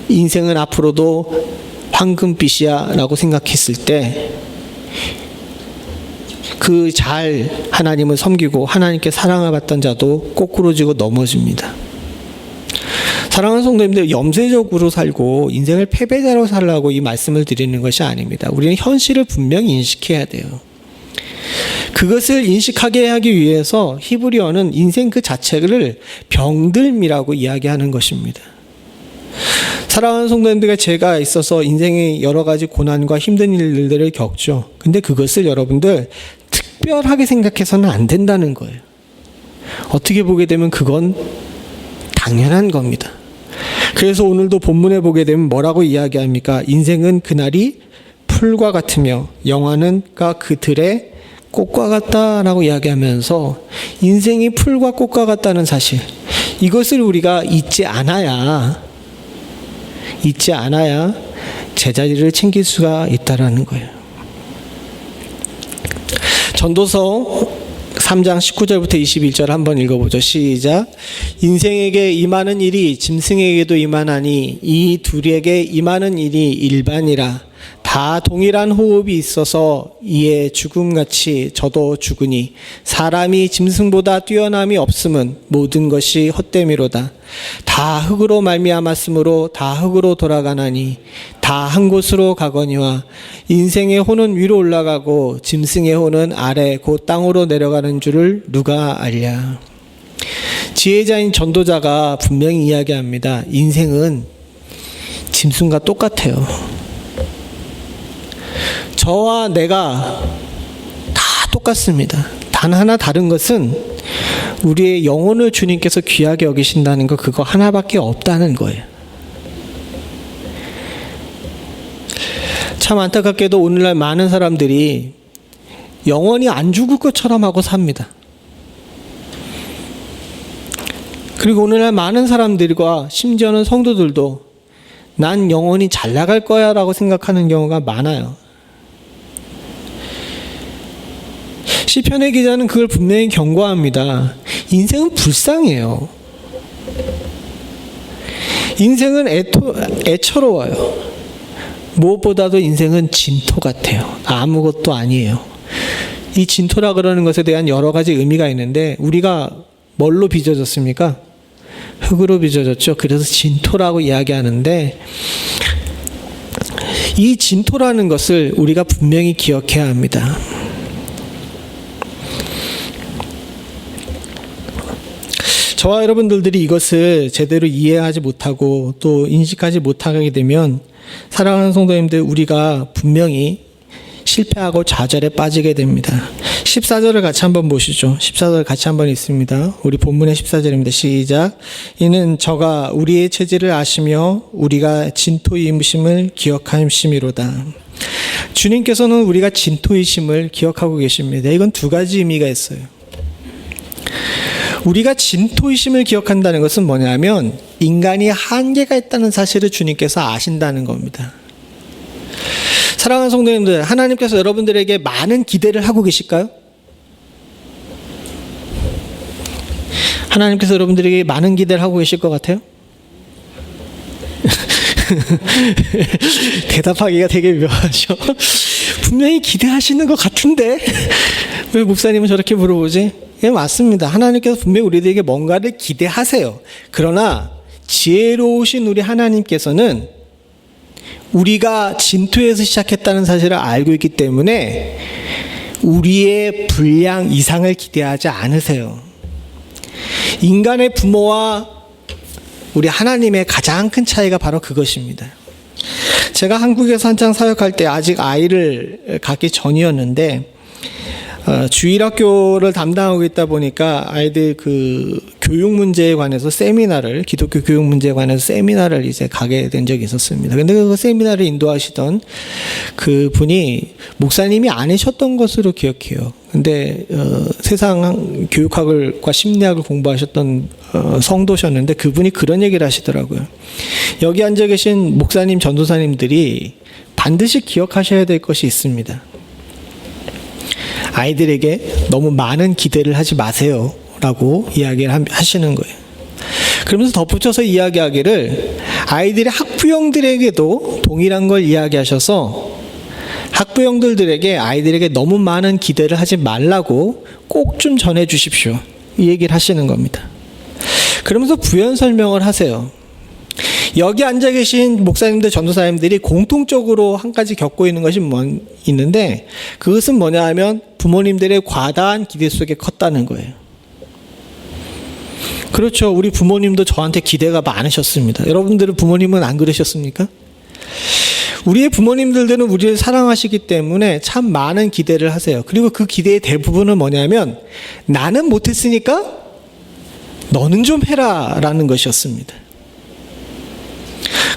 Speaker 1: 인생은 앞으로도 황금빛이야 라고 생각했을 때 그 잘 하나님을 섬기고 하나님께 사랑을 받던 자도 꼬꾸러지고 넘어집니다. 사랑하는 성도님들, 염세적으로 살고 인생을 패배자로 살라고 이 말씀을 드리는 것이 아닙니다. 우리는 현실을 분명히 인식해야 돼요. 그것을 인식하게 하기 위해서 히브리어는 인생 그 자체를 병들미라고 이야기하는 것입니다. 사랑하는 성도님들과 제가 있어서 인생의 여러 가지 고난과 힘든 일들을 겪죠. 근데 그것을 여러분들 특별하게 생각해서는 안 된다는 거예요. 어떻게 보게 되면 그건 당연한 겁니다. 그래서 오늘도 본문에 보게 되면 뭐라고 이야기합니까? 인생은 그날이 풀과 같으며 영화는 그 들의 꽃과 같다라고 이야기하면서 인생이 풀과 꽃과 같다는 사실, 이것을 우리가 잊지 않아야 제자리를 챙길 수가 있다라는 거예요. 전도서 3장 19절부터 21절 한번 읽어보죠. 시작. 인생에게 임하는 일이 짐승에게도 임하나니 이 둘에게 임하는 일이 일반이라. 다 동일한 호흡이 있어서 이에 죽음같이 저도 죽으니 사람이 짐승보다 뛰어남이 없음은 모든 것이 헛됨이로다. 다 흙으로 말미암았으므로 다 흙으로 돌아가나니 다 한 곳으로 가거니와 인생의 혼은 위로 올라가고 짐승의 혼은 아래 곧 땅으로 내려가는 줄을 누가 알랴. 지혜자인 전도자가 분명히 이야기합니다. 인생은 짐승과 똑같아요. 저와 내가 다 똑같습니다. 단 하나 다른 것은 우리의 영혼을 주님께서 귀하게 여기신다는 거, 그거 하나밖에 없다는 거예요. 참 안타깝게도 오늘날 많은 사람들이 영원히 안 죽을 것처럼 하고 삽니다. 그리고 오늘날 많은 사람들과 심지어는 성도들도 난 영원히 잘 나갈 거야 라고 생각하는 경우가 많아요. 시편의 기자는 그걸 분명히 경고합니다. 인생은 불쌍해요. 인생은 애처로워요. 무엇보다도 인생은 진토 같아요. 아무것도 아니에요. 이 진토라 그러는 것에 대한 여러 가지 의미가 있는데 우리가 뭘로 빚어졌습니까? 흙으로 빚어졌죠. 그래서 진토라고 이야기하는데 이 진토라는 것을 우리가 분명히 기억해야 합니다. 저와 여러분들이 이것을 제대로 이해하지 못하고 또 인식하지 못하게 되면 사랑하는 성도님들, 우리가 분명히 실패하고 좌절에 빠지게 됩니다. 14절을 같이 한번 보시죠. 14절 같이 한번 읽습니다. 우리 본문의 14절입니다. 시작. 이는 저가 우리의 체질을 아시며 우리가 진토이심을 기억하심이로다. 주님께서는 우리가 진토이심을 기억하고 계십니다. 이건 두 가지 의미가 있어요. 우리가 진토이심을 기억한다는 것은 뭐냐면 인간이 한계가 있다는 사실을 주님께서 아신다는 겁니다. 사랑하는 성도님들, 하나님께서 여러분들에게 많은 기대를 하고 계실까요? 하나님께서 여러분들에게 많은 기대를 하고 계실 것 같아요? 대답하기가 되게 묘하죠. 분명히 기대하시는 것 같은데 왜 목사님은 저렇게 물어보지? 예, 맞습니다. 하나님께서 분명히 우리들에게 뭔가를 기대하세요. 그러나 지혜로우신 우리 하나님께서는 우리가 진토에서 시작했다는 사실을 알고 있기 때문에 우리의 분량 이상을 기대하지 않으세요. 인간의 부모와 우리 하나님의 가장 큰 차이가 바로 그것입니다. 제가 한국에서 한창 사역할 때 아직 아이를 갖기 전이었는데 주일학교를 담당하고 있다 보니까 아이들 그 교육 문제에 관해서 세미나를, 기독교 교육 문제에 관해서 세미나를 이제 가게 된 적이 있었습니다. 근데 그 세미나를 인도하시던 그 분이 목사님이 아니셨던 것으로 기억해요. 근데 세상 교육학과 심리학을 공부하셨던 성도셨는데 그분이 그런 얘기를 하시더라고요. 여기 앉아 계신 목사님, 전도사님들이 반드시 기억하셔야 될 것이 있습니다. 아이들에게 너무 많은 기대를 하지 마세요 라고 이야기를 하시는 거예요. 그러면서 덧붙여서 이야기하기를 아이들의 학부형들에게도 동일한 걸 이야기하셔서 학부형들에게 아이들에게 너무 많은 기대를 하지 말라고 꼭 좀 전해 주십시오, 이 얘기를 하시는 겁니다. 그러면서 부연 설명을 하세요. 여기 앉아 계신 목사님들, 전도사님들이 공통적으로 한 가지 겪고 있는 것이 있는데 그것은 뭐냐 하면 부모님들의 과다한 기대 속에 컸다는 거예요. 그렇죠. 우리 부모님도 저한테 기대가 많으셨습니다. 여러분들은 부모님은 안 그러셨습니까? 우리의 부모님들은 우리를 사랑하시기 때문에 참 많은 기대를 하세요. 그리고 그 기대의 대부분은 뭐냐면 나는 못했으니까 너는 좀 해라 라는 것이었습니다.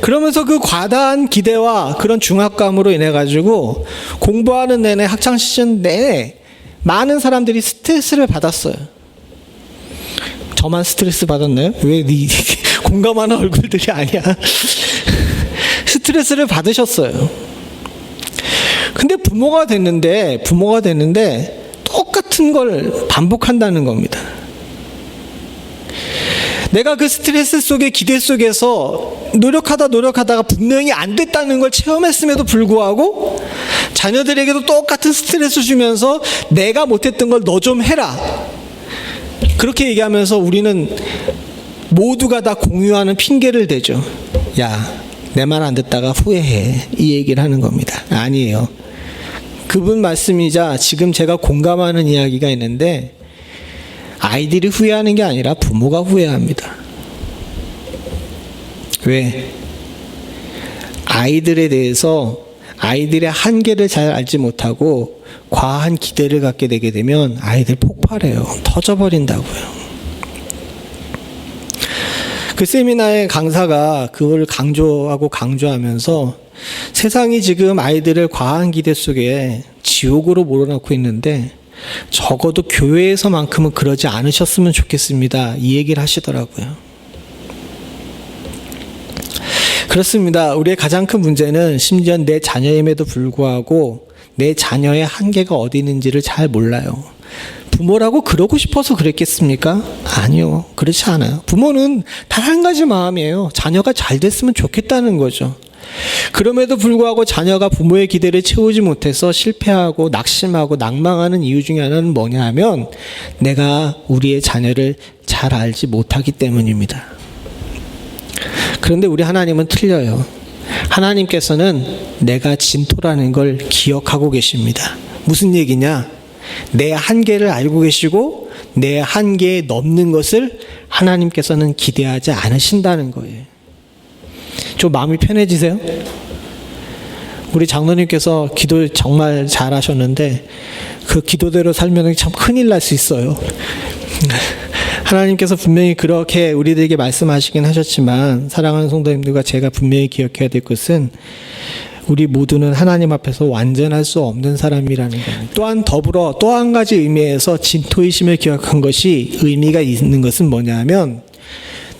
Speaker 1: 그러면서 그 과다한 기대와 그런 중압감으로 인해 가지고 공부하는 내내, 학창시절 내내 많은 사람들이 스트레스를 받았어요. 저만 스트레스 받았나요? 왜 공감하는 얼굴들이 아니야. 스트레스를 받으셨어요. 근데 부모가 됐는데 똑같은 걸 반복한다는 겁니다. 내가 그 스트레스 속에, 기대 속에서 노력하다가 분명히 안 됐다는 걸 체험했음에도 불구하고 자녀들에게도 똑같은 스트레스 주면서 내가 못했던 걸 너 좀 해라, 그렇게 얘기하면서 우리는 모두가 다 공유하는 핑계를 대죠. 야, 내 말 안 듣다가 후회해, 이 얘기를 하는 겁니다. 아니에요. 그분 말씀이자 지금 제가 공감하는 이야기가 있는데 아이들이 후회하는 게 아니라 부모가 후회합니다. 왜? 아이들에 대해서 아이들의 한계를 잘 알지 못하고 과한 기대를 갖게 되게 되면 아이들 폭발해요. 터져버린다고요. 그 세미나의 강사가 그걸 강조하면서 세상이 지금 아이들을 과한 기대 속에 지옥으로 몰아넣고 있는데 적어도 교회에서만큼은 그러지 않으셨으면 좋겠습니다, 이 얘기를 하시더라고요. 그렇습니다. 우리의 가장 큰 문제는 심지어 내 자녀임에도 불구하고 내 자녀의 한계가 어디 있는지를 잘 몰라요. 부모라고 그러고 싶어서 그랬겠습니까? 아니요, 그렇지 않아요. 부모는 단 한 가지 마음이에요. 자녀가 잘 됐으면 좋겠다는 거죠. 그럼에도 불구하고 자녀가 부모의 기대를 채우지 못해서 실패하고 낙심하고 낭망하는 이유 중에 하나는 뭐냐 하면 내가 우리의 자녀를 잘 알지 못하기 때문입니다. 그런데 우리 하나님은 틀려요. 하나님께서는 내가 진토라는 걸 기억하고 계십니다. 무슨 얘기냐? 내 한계를 알고 계시고 내 한계에 넘는 것을 하나님께서는 기대하지 않으신다는 거예요. 좀 마음이 편해지세요? 우리 장로님께서 기도 정말 잘하셨는데 그 기도대로 살면 참 큰일 날 수 있어요. 하나님께서 분명히 그렇게 우리들에게 말씀하시긴 하셨지만 사랑하는 성도님들과 제가 분명히 기억해야 될 것은 우리 모두는 하나님 앞에서 완전할 수 없는 사람이라는 겁니다. 또한 더불어 또 한 가지 의미에서 진토이심을 기억한 것이 의미가 있는 것은 뭐냐면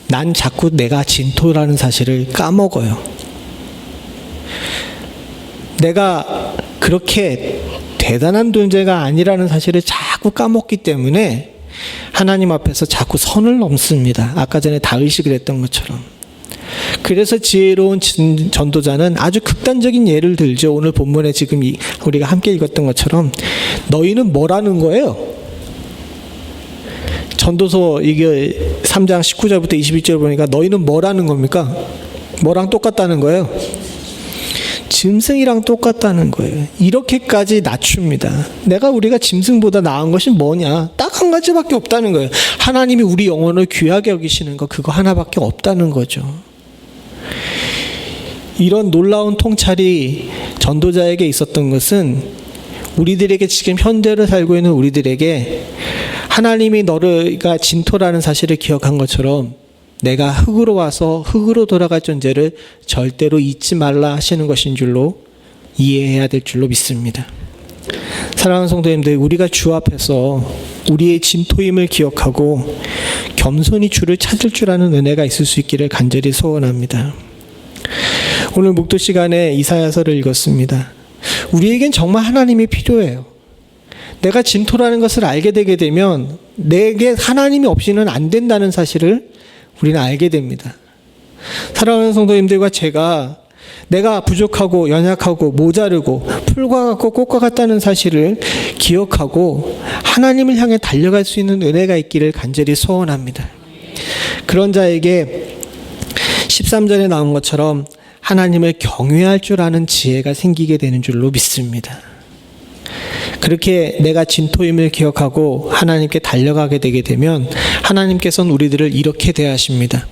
Speaker 1: 난 자꾸 내가 진토라는 사실을 까먹어요. 내가 그렇게 대단한 존재가 아니라는 사실을 자꾸 까먹기 때문에 하나님 앞에서 자꾸 선을 넘습니다. 아까 전에 다윗이 그랬던 것처럼. 그래서 지혜로운 전도자는 아주 극단적인 예를 들죠. 오늘 본문에 지금 우리가 함께 읽었던 것처럼 너희는 뭐라는 거예요? 전도서 이게 3장 19절부터 21절 보니까 너희는 뭐라는 겁니까? 뭐랑 똑같다는 거예요? 짐승이랑 똑같다는 거예요. 이렇게까지 낮춥니다. 우리가 짐승보다 나은 것이 뭐냐? 딱 한 가지밖에 없다는 거예요. 하나님이 우리 영혼을 귀하게 여기시는 거, 그거 하나밖에 없다는 거죠. 이런 놀라운 통찰이 전도자에게 있었던 것은 우리들에게 지금 현대를 살고 있는 우리들에게 하나님이 너가 진토라는 사실을 기억한 것처럼 내가 흙으로 와서 흙으로 돌아갈 존재를 절대로 잊지 말라 하시는 것인 줄로 이해해야 될 줄로 믿습니다. 사랑하는 성도님들, 우리가 주 앞에서 우리의 진토임을 기억하고 겸손히 주를 찾을 줄 아는 은혜가 있을 수 있기를 간절히 소원합니다. 오늘 목도 시간에 이사야서를 읽었습니다. 우리에겐 정말 하나님이 필요해요. 내가 진토라는 것을 알게 되게 되면 내게 하나님이 없이는 안 된다는 사실을 우리는 알게 됩니다. 사랑하는 성도님들과 제가 내가 부족하고 연약하고 모자르고 풀과 같고 꽃과 같다는 사실을 기억하고 하나님을 향해 달려갈 수 있는 은혜가 있기를 간절히 소원합니다. 그런 자에게 13절에 나온 것처럼 하나님을 경외할 줄 아는 지혜가 생기게 되는 줄로 믿습니다. 그렇게 내가 진토임을 기억하고 하나님께 달려가게 되게 되면 하나님께서는 우리들을 이렇게 대하십니다.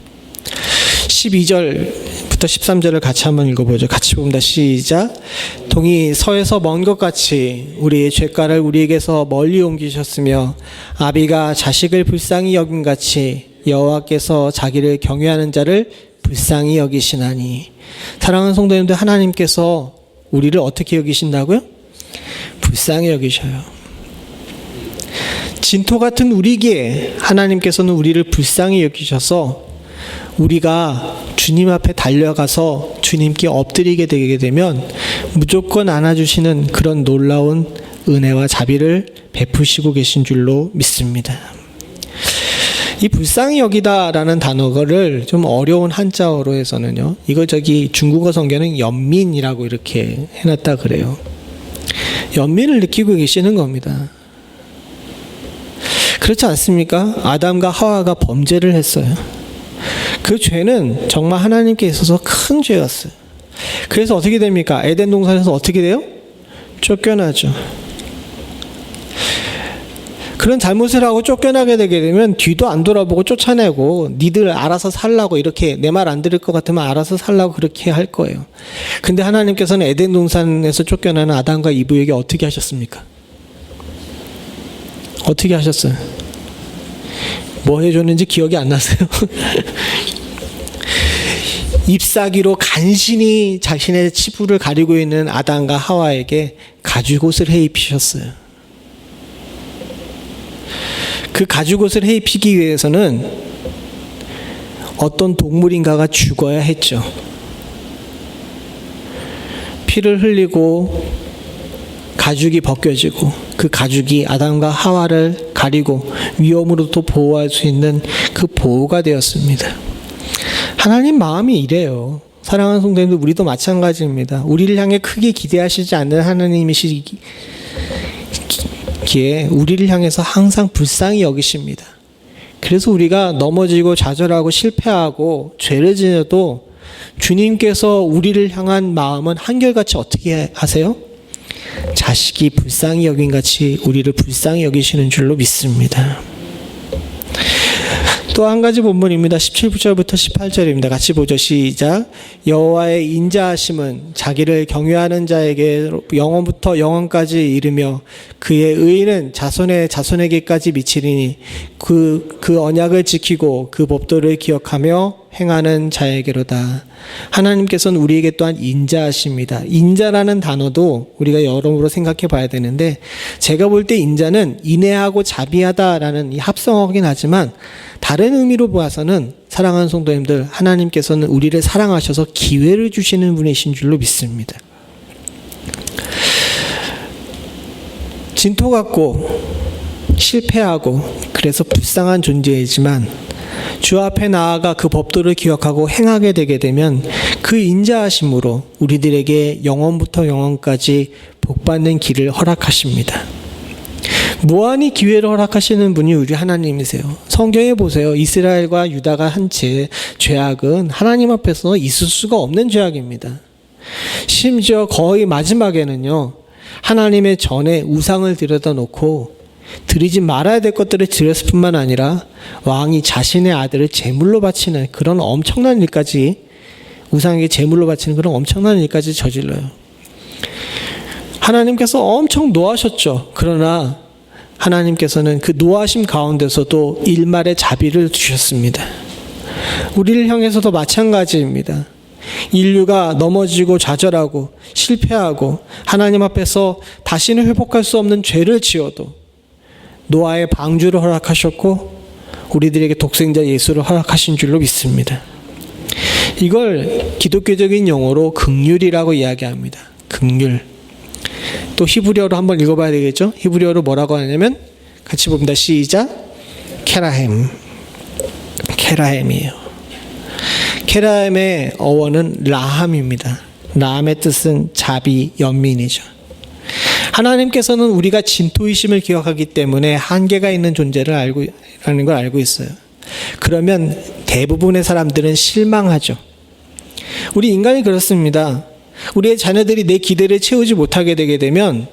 Speaker 1: 12절부터 13절을 같이 한번 읽어보죠. 같이 봅니다. 시작. 동이 서에서 먼 것 같이 우리의 죄가를 우리에게서 멀리 옮기셨으며 아비가 자식을 불쌍히 여김 같이 여호와께서 자기를 경외하는 자를 불쌍히 여기시나니. 사랑하는 성도님들, 하나님께서 우리를 어떻게 여기신다고요? 불쌍히 여기셔요. 진토 같은 우리기에 하나님께서는 우리를 불쌍히 여기셔서 우리가 주님 앞에 달려가서 주님께 엎드리게 되게 되면 무조건 안아주시는 그런 놀라운 은혜와 자비를 베푸시고 계신 줄로 믿습니다. 이 불쌍히 여기다라는 단어를 좀 어려운 한자어로 해서는요, 이거 중국어 성경은 연민이라고 이렇게 해놨다 그래요. 연민을 느끼고 계시는 겁니다. 그렇지 않습니까? 아담과 하와가 범죄를 했어요. 그 죄는 정말 하나님께 있어서 큰 죄였어요. 그래서 어떻게 됩니까? 에덴 동산에서 어떻게 돼요? 쫓겨나죠. 그런 잘못을 하고 쫓겨나게 되게 되면 뒤도 안 돌아보고 쫓아내고 니들 알아서 살라고, 이렇게 내 말 안 들을 것 같으면 알아서 살라고 그렇게 할 거예요. 근데 하나님께서는 에덴 동산에서 쫓겨나는 아담과 이브에게 어떻게 하셨습니까? 어떻게 하셨어요? 뭐 해줬는지 기억이 안 나세요? 잎사귀로 간신히 자신의 치부를 가리고 있는 아담과 하와에게 가죽옷을 해입히셨어요. 그 가죽옷을 해입히기 위해서는 어떤 동물인가가 죽어야 했죠. 피를 흘리고 가죽이 벗겨지고 그 가죽이 아담과 하와를 가리고 위험으로부터 보호할 수 있는 그 보호가 되었습니다. 하나님 마음이 이래요. 사랑하는 성도님들, 우리도 마찬가지입니다. 우리를 향해 크게 기대하시지 않는 하나님이시기에 우리를 향해서 항상 불쌍히 여기십니다. 그래서 우리가 넘어지고 좌절하고 실패하고 죄를 지어도 주님께서 우리를 향한 마음은 한결같이 어떻게 하세요? 자식이 불쌍히 여긴 같이 우리를 불쌍히 여기시는 줄로 믿습니다. 또 한 가지 본문입니다. 17절부터 18절입니다. 같이 보죠. 시작. 여호와의 인자하심은 자기를 경외하는 자에게 영원부터 영원까지 이르며 그의 의는 자손의 자손에게까지 미치리니 그 언약을 지키고 그 법도를 기억하며 행하는 자에게로다. 하나님께서는 우리에게 또한 인자하십니다. 인자라는 단어도 우리가 여러모로 생각해 봐야 되는데, 제가 볼 때 인자는 인애하고 자비하다라는 이 합성어긴 하지만 다른 의미로 보아서는, 사랑하는 성도님들, 하나님께서는 우리를 사랑하셔서 기회를 주시는 분이신 줄로 믿습니다. 진토 같고 실패하고 그래서 불쌍한 존재이지만 주 앞에 나아가 그 법도를 기억하고 행하게 되게 되면 그 인자하심으로 우리들에게 영원부터 영원까지 복받는 길을 허락하십니다. 무한히 기회를 허락하시는 분이 우리 하나님이세요. 성경에 보세요. 이스라엘과 유다가 한 죄악은 하나님 앞에서 있을 수가 없는 죄악입니다. 심지어 거의 마지막에는요, 하나님의 전에 우상을 들여다 놓고 드리지 말아야 될 것들을 드렸을 뿐만 아니라 왕이 자신의 아들을 제물로 바치는 그런 엄청난 일까지, 우상에게 제물로 바치는 그런 엄청난 일까지 저질러요. 하나님께서 엄청 노하셨죠. 그러나 하나님께서는 그 노하심 가운데서도 일말의 자비를 주셨습니다. 우리를 향해서도 마찬가지입니다. 인류가 넘어지고 좌절하고 실패하고 하나님 앞에서 다시는 회복할 수 없는 죄를 지어도 노아의 방주를 허락하셨고 우리들에게 독생자 예수를 허락하신 줄로 믿습니다. 이걸 기독교적인 용어로 긍휼이라고 이야기합니다. 긍휼. 또 히브리어로 한번 읽어봐야 되겠죠? 히브리어로 뭐라고 하냐면 같이 봅니다. 시작. 케라햄. 케라햄이에요. 케라햄의 어원은 라함입니다. 라함의 뜻은 자비, 연민이죠. 하나님께서는 우리가 진토이심을 기억하기 때문에 한계가 있는 존재를 라는 걸 알고 있어요. 그러면 대부분의 사람들은 실망하죠. 우리 인간이 그렇습니다. 우리의 자녀들이 내 기대를 채우지 못하게 되게 되면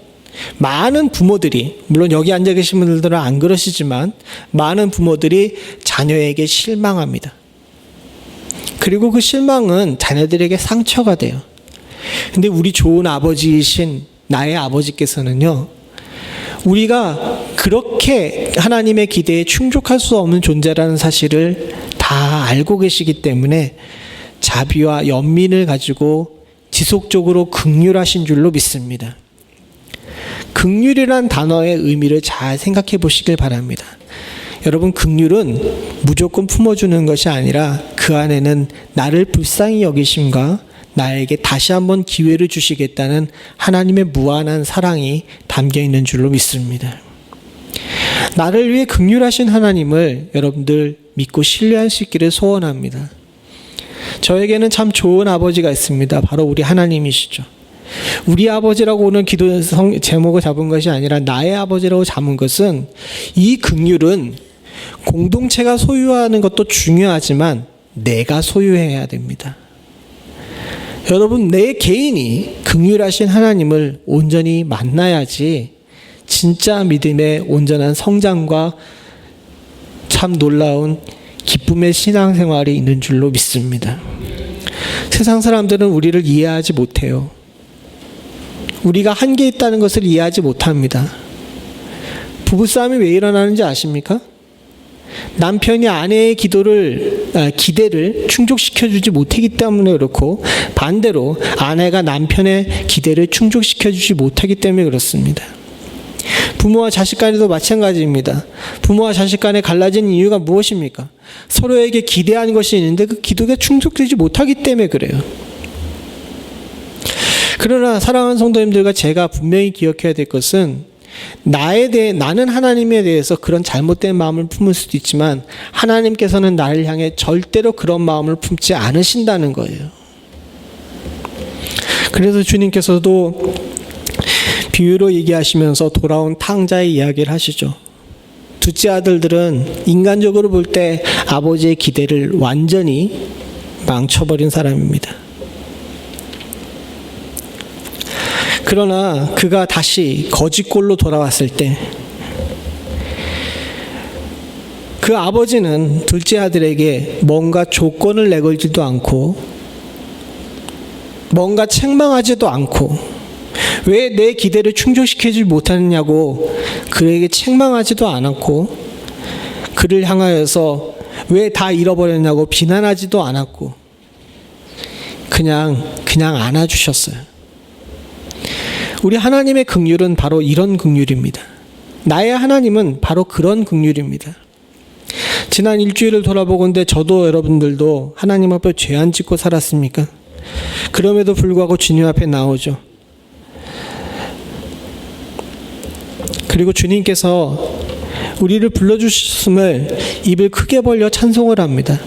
Speaker 1: 많은 부모들이, 물론 여기 앉아 계신 분들은 안 그러시지만 많은 부모들이 자녀에게 실망합니다. 그리고 그 실망은 자녀들에게 상처가 돼요. 근데 우리 좋은 아버지이신 나의 아버지께서는요, 우리가 그렇게 하나님의 기대에 충족할 수 없는 존재라는 사실을 다 알고 계시기 때문에 자비와 연민을 가지고 지속적으로 긍휼하신 줄로 믿습니다. 긍휼이란 단어의 의미를 잘 생각해 보시길 바랍니다. 여러분, 긍휼은 무조건 품어주는 것이 아니라 그 안에는 나를 불쌍히 여기심과 나에게 다시 한번 기회를 주시겠다는 하나님의 무한한 사랑이 담겨 있는 줄로 믿습니다. 나를 위해 긍휼하신 하나님을 여러분들 믿고 신뢰할 수 있기를 소원합니다. 저에게는 참 좋은 아버지가 있습니다. 바로 우리 하나님이시죠. 우리 아버지라고 오늘 기도 제목을 잡은 것이 아니라 나의 아버지라고 잡은 것은, 이 긍휼은 공동체가 소유하는 것도 중요하지만 내가 소유해야 됩니다. 여러분, 내 개인이 긍휼하신 하나님을 온전히 만나야지 진짜 믿음의 온전한 성장과 참 놀라운 기쁨의 신앙생활이 있는 줄로 믿습니다. 세상 사람들은 우리를 이해하지 못해요. 우리가 한계 있다는 것을 이해하지 못합니다. 부부싸움이 왜 일어나는지 아십니까? 남편이 아내의 기대를 충족시켜주지 못하기 때문에 그렇고, 반대로 아내가 남편의 기대를 충족시켜주지 못하기 때문에 그렇습니다. 부모와 자식 간에도 마찬가지입니다. 부모와 자식 간에 갈라진 이유가 무엇입니까? 서로에게 기대한 것이 있는데 그 기도가 충족되지 못하기 때문에 그래요. 그러나 사랑하는 성도님들과 제가 분명히 기억해야 될 것은, 나는 하나님에 대해서 그런 잘못된 마음을 품을 수도 있지만 하나님께서는 나를 향해 절대로 그런 마음을 품지 않으신다는 거예요. 그래서 주님께서도 비유로 얘기하시면서 돌아온 탕자의 이야기를 하시죠. 둘째 아들들은 인간적으로 볼 때 아버지의 기대를 완전히 망쳐버린 사람입니다. 그러나 그가 다시 거짓골로 돌아왔을 때 그 아버지는 둘째 아들에게 뭔가 조건을 내걸지도 않고 뭔가 책망하지도 않고 왜 내 기대를 충족시키지 못하느냐고 그에게 책망하지도 않았고, 그를 향하여서 왜 다 잃어버렸냐고 비난하지도 않았고, 그냥 안아주셨어요. 우리 하나님의 긍휼은 바로 이런 긍휼입니다. 나의 하나님은 바로 그런 긍휼입니다. 지난 일주일을 돌아보건대 저도 여러분들도 하나님 앞에 죄 안 짓고 살았습니까? 그럼에도 불구하고 주님 앞에 나오죠. 그리고 주님께서 우리를 불러주셨음을 입을 크게 벌려 찬송을 합니다.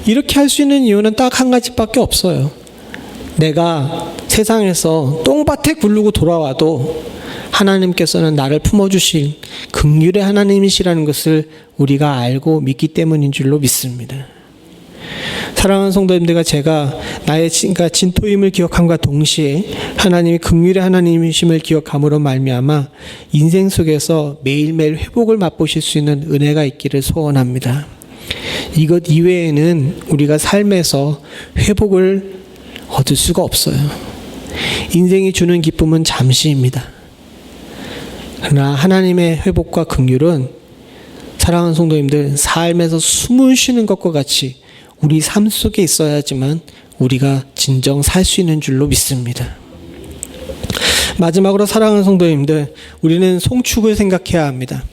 Speaker 1: 이렇게 할 수 있는 이유는 딱 한 가지밖에 없어요. 내가 세상에서 똥밭에 굴르고 돌아와도 하나님께서는 나를 품어주실 긍휼의 하나님이시라는 것을 우리가 알고 믿기 때문인 줄로 믿습니다. 사랑하는 성도님들과 제가 나의 진토임을 기억함과 동시에 하나님이 긍휼의 하나님이심을 기억함으로 말미암아 인생 속에서 매일매일 회복을 맛보실 수 있는 은혜가 있기를 소원합니다. 이것 이외에는 우리가 삶에서 회복을 얻을 수가 없어요. 인생이 주는 기쁨은 잠시입니다. 그러나 하나님의 회복과 긍휼은 사랑하는 성도님들, 삶에서 숨을 쉬는 것과 같이 우리 삶 속에 있어야지만 우리가 진정 살 수 있는 줄로 믿습니다. 마지막으로 사랑하는 성도님들, 우리는 송축을 생각해야 합니다.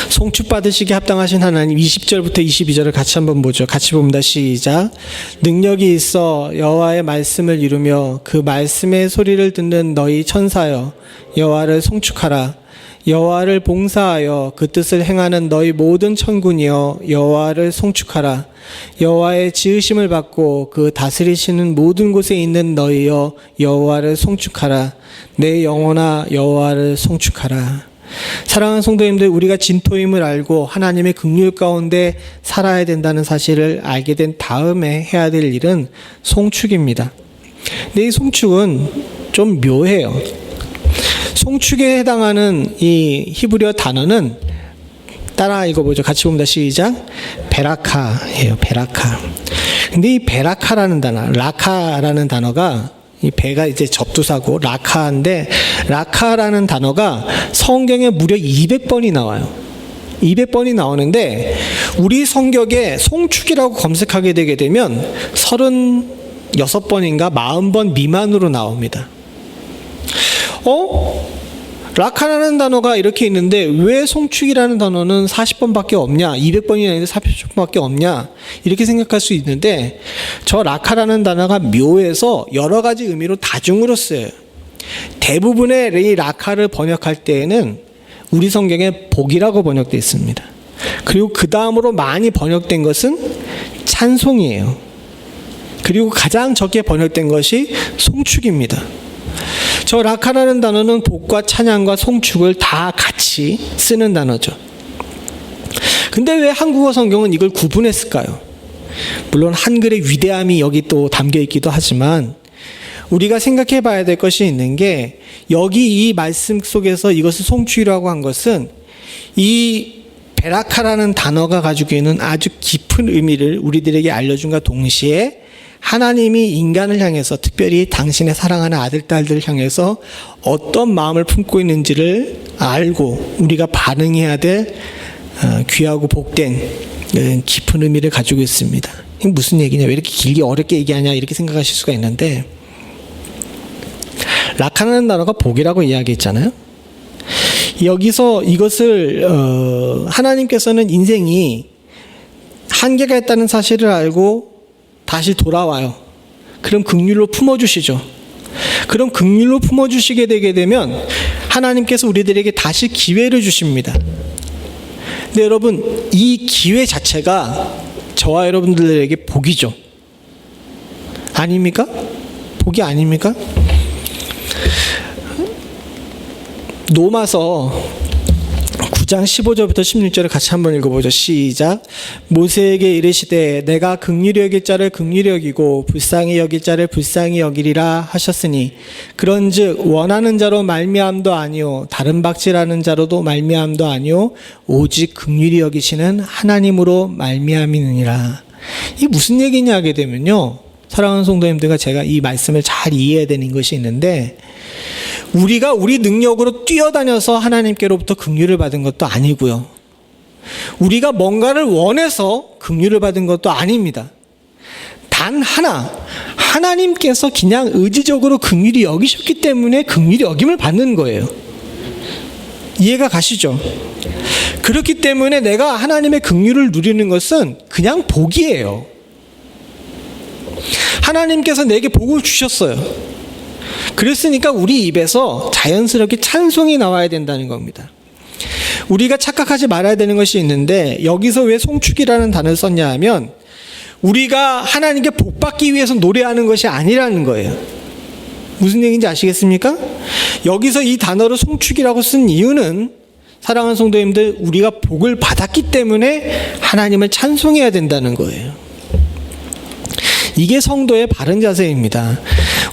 Speaker 1: 송축 받으시기 합당하신 하나님, 20절부터 22절을 같이 한번 보죠. 같이 봅니다. 시작. 능력이 있어 여호와의 말씀을 이루며 그 말씀의 소리를 듣는 너희 천사여, 여호와를 송축하라. 여호와를 봉사하여 그 뜻을 행하는 너희 모든 천군이여, 여호와를 송축하라. 여호와의 지으심을 받고 그 다스리시는 모든 곳에 있는 너희여, 여호와를 송축하라. 내 영혼아 여호와를 송축하라. 사랑하는 성도님들, 우리가 진토임을 알고 하나님의 긍휼 가운데 살아야 된다는 사실을 알게 된 다음에 해야 될 일은 송축입니다. 근데 이 송축은 좀 묘해요. 송축에 해당하는 이 히브리어 단어는 따라 읽어보죠. 같이 봅니다. 시작. 베라카예요. 베라카. 근데 이 베라카라는 단어, 라카라는 단어가, 이 배가 이제 접두사고 라카인데, 라카라는 단어가 성경에 무려 200번이 나와요. 200번이 나오는데 우리 성경에 송축이라고 검색하게 되게 되면 36번인가 40번 미만으로 나옵니다. 라카라는 단어가 이렇게 있는데 왜 송축이라는 단어는 40번밖에 없냐, 200번이 아닌데 40번밖에 없냐, 이렇게 생각할 수 있는데, 저 라카라는 단어가 묘해서 여러 가지 의미로 다중으로 쓰여요. 대부분의 이 라카를 번역할 때에는 우리 성경에 복이라고 번역되어 있습니다. 그리고 그 다음으로 많이 번역된 것은 찬송이에요. 그리고 가장 적게 번역된 것이 송축입니다. 저 라카라는 단어는 복과 찬양과 송축을 다 같이 쓰는 단어죠. 근데 왜 한국어 성경은 이걸 구분했을까요? 물론 한글의 위대함이 여기 또 담겨 있기도 하지만 우리가 생각해 봐야 될 것이 있는 게, 여기 이 말씀 속에서 이것을 송축이라고 한 것은 이 베라카라는 단어가 가지고 있는 아주 깊은 의미를 우리들에게 알려준과 동시에 하나님이 인간을 향해서, 특별히 당신의 사랑하는 아들, 딸들을 향해서 어떤 마음을 품고 있는지를 알고 우리가 반응해야 될 귀하고 복된 깊은 의미를 가지고 있습니다. 이게 무슨 얘기냐, 왜 이렇게 길게 어렵게 얘기하냐, 이렇게 생각하실 수가 있는데, 라카라는 단어가 복이라고 이야기했잖아요. 여기서 이것을 하나님께서는 인생이 한계가 있다는 사실을 알고 다시 돌아와요. 그럼 긍휼로 품어주시죠. 그럼 긍휼로 품어주시게 되게 되면 하나님께서 우리들에게 다시 기회를 주십니다. 근데 여러분, 이 기회 자체가 저와 여러분들에게 복이죠. 아닙니까? 복이 아닙니까? 로마서 9장 15절부터 16절을 같이 한번 읽어보죠. 시작. 모세에게 이르시되 내가 긍휼히 여길 자를 긍휼히 여기고 불쌍히 여길 자를 불쌍히 여기리라 하셨으니, 그런즉 원하는 자로 말미암도 아니요 다른 박질하는 자로도 말미암도 아니요 오직 긍휼히 여기시는 하나님으로 말미암이니라. 이게 무슨 얘기냐 하게 되면요, 사랑하는 성도님들과 제가 이 말씀을 잘 이해해야 되는 것이 있는데, 우리가 우리 능력으로 뛰어다녀서 하나님께로부터 긍휼을 받은 것도 아니고요, 우리가 뭔가를 원해서 긍휼을 받은 것도 아닙니다. 단 하나, 하나님께서 그냥 의지적으로 긍휼히 여기셨기 때문에 긍휼히 여김을 받는 거예요. 이해가 가시죠? 그렇기 때문에 내가 하나님의 긍휼을 누리는 것은 그냥 복이에요. 하나님께서 내게 복을 주셨어요. 그랬으니까 우리 입에서 자연스럽게 찬송이 나와야 된다는 겁니다. 우리가 착각하지 말아야 되는 것이 있는데, 여기서 왜 송축이라는 단어를 썼냐 하면 우리가 하나님께 복 받기 위해서 노래하는 것이 아니라는 거예요. 무슨 얘기인지 아시겠습니까? 여기서 이 단어를 송축이라고 쓴 이유는, 사랑하는 성도님들, 우리가 복을 받았기 때문에 하나님을 찬송해야 된다는 거예요. 이게 성도의 바른 자세입니다.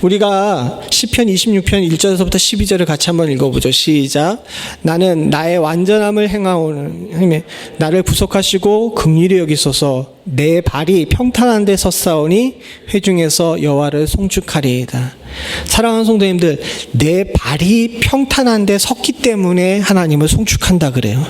Speaker 1: 우리가 시편 26편 1절에서부터 12절을 같이 한번 읽어보죠. 시작. 나는 나의 완전함을 행하오는 힘에 나를 구속하시고 긍휼히 여기소서. 내 발이 평탄한 데 섰사오니 회중에서 여호와를 송축하리이다. 사랑하는 성도님들, 내 발이 평탄한 데 섰기 때문에 하나님을 송축한다 그래요.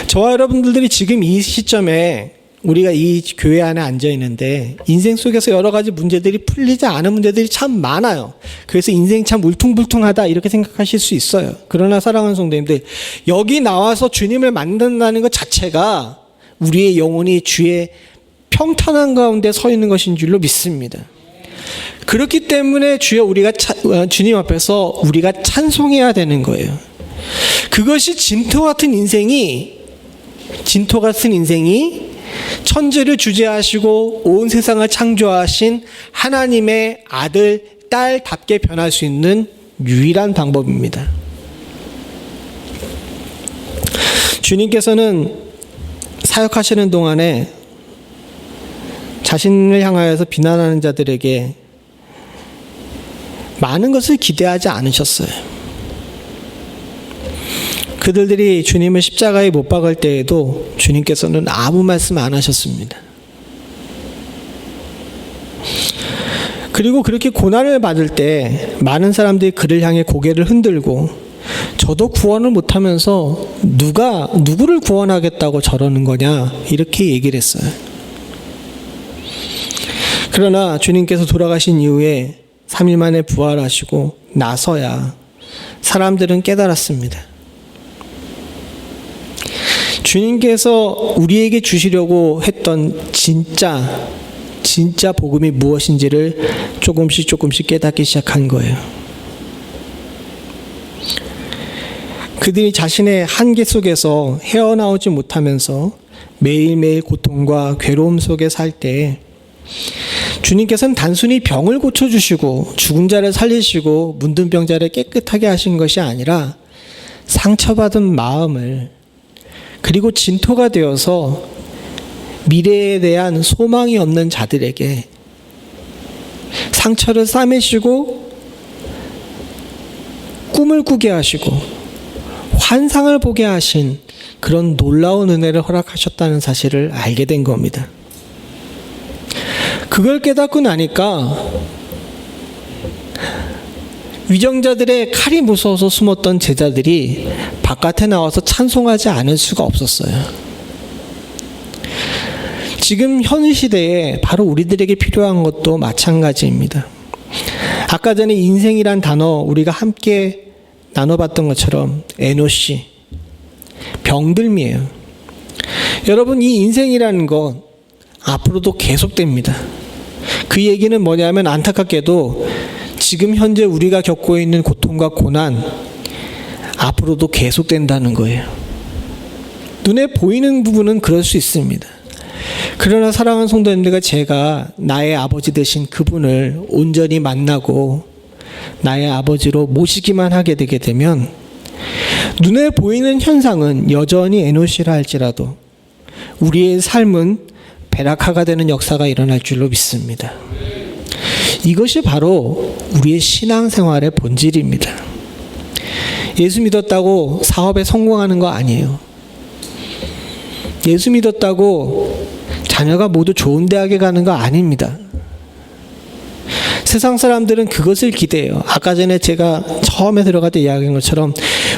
Speaker 1: 저와 여러분들이 지금 이 시점에 우리가 이 교회 안에 앉아 있는데 인생 속에서 여러 가지 문제들이 풀리지 않은 문제들이 참 많아요. 그래서 인생이 참 울퉁불퉁하다 이렇게 생각하실 수 있어요. 그러나 사랑하는 성도님들, 여기 나와서 주님을 만난다는 것 자체가 우리의 영혼이 주의 평탄한 가운데 서 있는 것인 줄로 믿습니다. 그렇기 때문에 주님 앞에서 우리가 찬송해야 되는 거예요. 그것이 진토 같은 인생이 천지를 주재하시고 온 세상을 창조하신 하나님의 아들, 딸답게 변할 수 있는 유일한 방법입니다. 주님께서는 사역하시는 동안에 자신을 향하여서 비난하는 자들에게 많은 것을 기대하지 않으셨어요. 그들이 주님을 십자가에 못 박을 때에도 주님께서는 아무 말씀 안 하셨습니다. 그리고 그렇게 고난을 받을 때 많은 사람들이 그를 향해 고개를 흔들고 저도 구원을 못하면서 누구를 구원하겠다고 저러는 거냐 이렇게 얘기를 했어요. 그러나 주님께서 돌아가신 이후에 3일 만에 부활하시고 나서야 사람들은 깨달았습니다. 주님께서 우리에게 주시려고 했던 진짜 복음이 무엇인지를 조금씩 깨닫기 시작한 거예요. 그들이 자신의 한계 속에서 헤어나오지 못하면서 매일매일 고통과 괴로움 속에 살 때 주님께서는 단순히 병을 고쳐주시고 죽은 자를 살리시고 문둥 병자를 깨끗하게 하신 것이 아니라 상처받은 마음을 그리고 진토가 되어서 미래에 대한 소망이 없는 자들에게 상처를 싸매시고 꿈을 꾸게 하시고 환상을 보게 하신 그런 놀라운 은혜를 허락하셨다는 사실을 알게 된 겁니다. 그걸 깨닫고 나니까 위정자들의 칼이 무서워서 숨었던 제자들이 바깥에 나와서 찬송하지 않을 수가 없었어요. 지금 현 시대에 바로 우리들에게 필요한 것도 마찬가지입니다. 아까 전에 인생이란 단어 우리가 함께 나눠봤던 것처럼 에노시, 병들미예요. 여러분, 이 인생이라는 것 앞으로도 계속됩니다. 그 얘기는 뭐냐면 안타깝게도 지금 현재 우리가 겪고 있는 고통과 고난 앞으로도 계속된다는 거예요. 눈에 보이는 부분은 그럴 수 있습니다. 그러나 사랑하는 성도님들과 제가 나의 아버지 되신 그분을 온전히 만나고 나의 아버지로 모시기만 하게 되게 되면 눈에 보이는 현상은 여전히 에노시라 할지라도 우리의 삶은 베라카가 되는 역사가 일어날 줄로 믿습니다. 이것이 바로 우리의 신앙생활의 본질입니다. 예수 믿었다고 사업에 성공하는 거 아니에요. 예수 믿었다고 자녀가 모두 좋은 대학에 가는 거 아닙니다. 세상 사람들은 그것을 기대해요. 아까 전에 제가 처음에 들어갈 때 이야기한 것처럼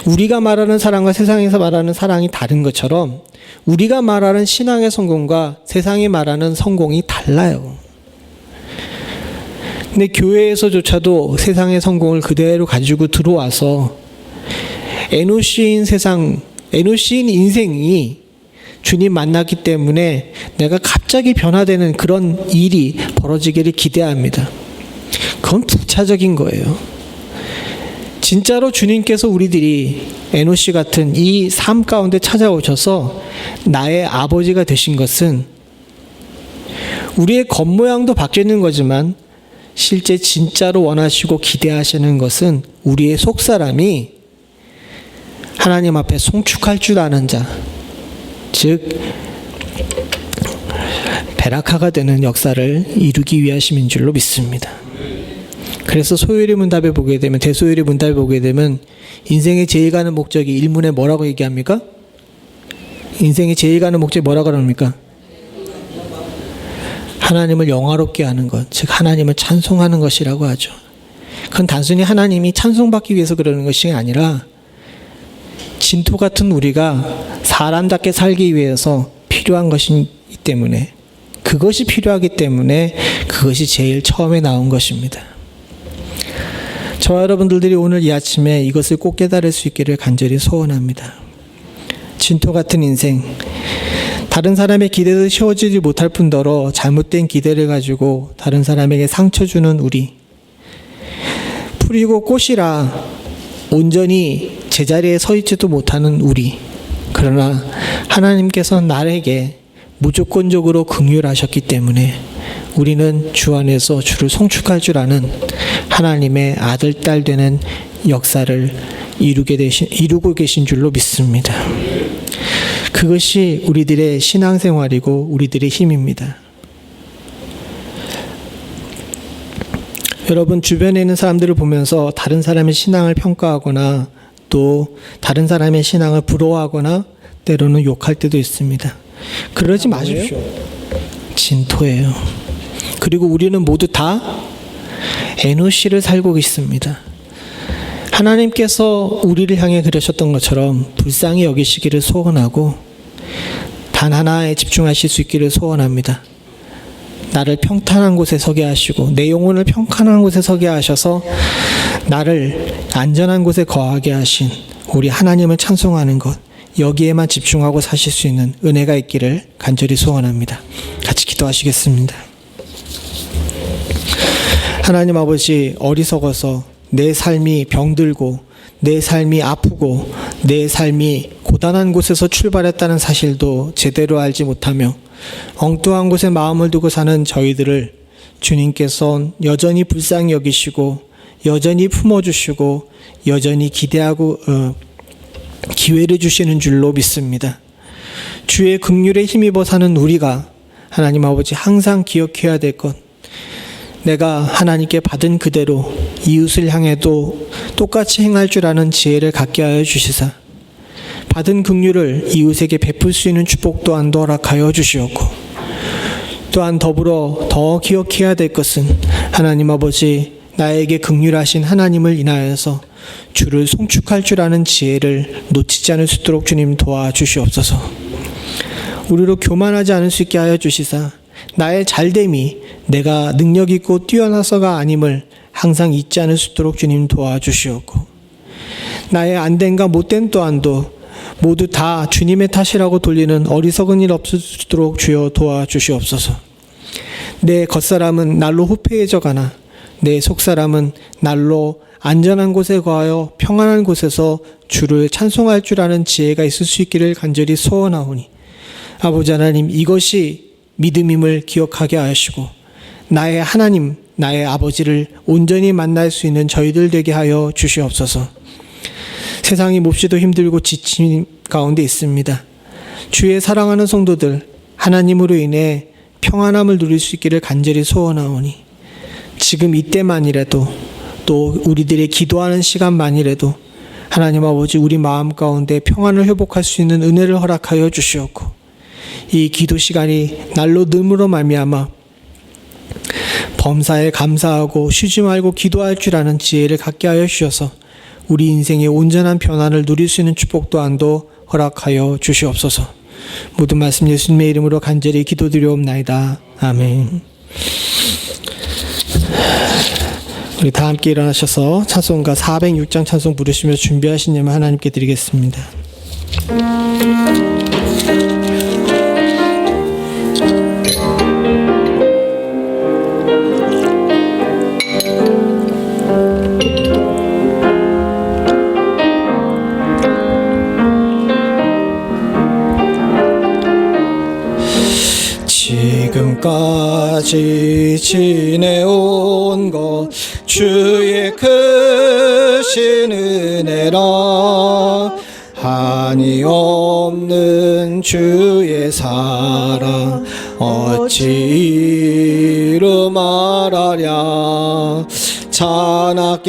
Speaker 1: 우리가 말하는 사랑과 세상에서 말하는 사랑이 다른 것처럼 우리가 말하는 신앙의 성공과 세상이 말하는 성공이 달라요. 근데 교회에서조차도 세상의 성공을 그대로 가지고 들어와서 에노시인 인생이 주님 만났기 때문에 내가 갑자기 변화되는 그런 일이 벌어지기를 기대합니다. 그건 부차적인 거예요. 진짜로 주님께서 우리들이 에노시 같은 이 삶 가운데 찾아오셔서 나의 아버지가 되신 것은 우리의 겉모양도 바뀌는 거지만 실제 진짜로 원하시고 기대하시는 것은 우리의 속사람이 하나님 앞에 송축할 줄 아는 자, 즉 베라카가 되는 역사를 이루기 위하심인 줄로 믿습니다. 그래서 소요리 문답에 보게 되면, 대소요리 문답에 보게 되면 인생의 제일 가는 목적이 일문에 뭐라고 얘기합니까? 인생의 제일 가는 목적이 뭐라고 그럽니까? 하나님을 영화롭게 하는 것, 즉 하나님을 찬송하는 것이라고 하죠. 그건 단순히 하나님이 찬송받기 위해서 그러는 것이 아니라 진토 같은 우리가 사람답게 살기 위해서 필요한 것이기 때문에, 그것이 필요하기 때문에 그것이 제일 처음에 나온 것입니다. 저와 여러분들이 오늘 이 아침에 이것을 꼭 깨달을 수 있기를 간절히 소원합니다. 진토 같은 인생, 다른 사람의 기대도 채워지지 못할 뿐더러 잘못된 기대를 가지고 다른 사람에게 상처 주는 우리, 풀이고 꽃이라 온전히 제자리에 서 있지도 못하는 우리, 그러나 하나님께서 나에게 무조건적으로 긍휼하셨기 때문에 우리는 주 안에서 주를 송축할 줄 아는 하나님의 아들, 딸 되는 역사를 이루고 계신 줄로 믿습니다. 그것이 우리들의 신앙생활이고 우리들의 힘입니다. 여러분, 주변에 있는 사람들을 보면서 다른 사람의 신앙을 평가하거나 또 다른 사람의 신앙을 부러워하거나 때로는 욕할 때도 있습니다. 그러지 마십시오. 진토예요. 그리고 우리는 모두 다 에노시를 살고 있습니다. 하나님께서 우리를 향해 그러셨던 것처럼 불쌍히 여기시기를 소원하고 단 하나에 집중하실 수 있기를 소원합니다. 나를 평탄한 곳에 서게 하시고 내 영혼을 평탄한 곳에 서게 하셔서 나를 안전한 곳에 거하게 하신 우리 하나님을 찬송하는 것, 여기에만 집중하고 사실 수 있는 은혜가 있기를 간절히 소원합니다. 같이 기도하시겠습니다. 하나님 아버지, 어리석어서 내 삶이 병들고 내 삶이 아프고 내 삶이 고단한 곳에서 출발했다는 사실도 제대로 알지 못하며 엉뚱한 곳에 마음을 두고 사는 저희들을 주님께서 여전히 불쌍히 여기시고 여전히 품어주시고 여전히 기대하고 기회를 주시는 줄로 믿습니다. 주의 긍휼에 힘입어 사는 우리가 하나님 아버지 항상 기억해야 될 것, 내가 하나님께 받은 그대로 이웃을 향해도 똑같이 행할 줄 아는 지혜를 갖게 하여 주시사 받은 긍휼을 이웃에게 베풀 수 있는 축복 또한도 허락하여 주시옵고, 또한 더불어 더 기억해야 될 것은 하나님 아버지, 나에게 긍휼하신 하나님을 인하여서 주를 송축할 줄 아는 지혜를 놓치지 않을 수 있도록 주님 도와주시옵소서. 우리로 교만하지 않을 수 있게 하여 주시사 나의 잘됨이 내가 능력 있고 뛰어나서가 아님을 항상 잊지 않을 수 있도록 주님 도와주시옵고, 나의 안됨과 못됨 또한도 모두 다 주님의 탓이라고 돌리는 어리석은 일 없을 수 있도록 주여 도와주시옵소서. 내 겉사람은 날로 후패해져 가나 내 속사람은 날로 안전한 곳에 거하여 평안한 곳에서 주를 찬송할 줄 아는 지혜가 있을 수 있기를 간절히 소원하오니, 아버지 하나님, 이것이 믿음임을 기억하게 하시고 나의 하나님, 나의 아버지를 온전히 만날 수 있는 저희들 되게 하여 주시옵소서. 세상이 몹시도 힘들고 지친 가운데 있습니다. 주의 사랑하는 성도들, 하나님으로 인해 평안함을 누릴 수 있기를 간절히 소원하오니 지금 이때만이라도 또 우리들의 기도하는 시간만이라도 하나님 아버지, 우리 마음 가운데 평안을 회복할 수 있는 은혜를 허락하여 주시옵고, 이 기도 시간이 날로 늘므로 말미암아 범사에 감사하고 쉬지 말고 기도할 줄 아는 지혜를 갖게 하여 주셔서 우리 인생의 온전한 변화를 누릴 수 있는 축복 또한도 허락하여 주시옵소서. 모든 말씀 예수님의 이름으로 간절히 기도드리옵나이다. 아멘. 우리 다 함께 일어나셔서 찬송가 406장 찬송 부르시며 준비하신 예물 하나님께 드리겠습니다. 지금까지 지내온 것 주의 크신 은혜라, 한이 없는 주의 사랑 어찌 이루 말하랴. 자나깨나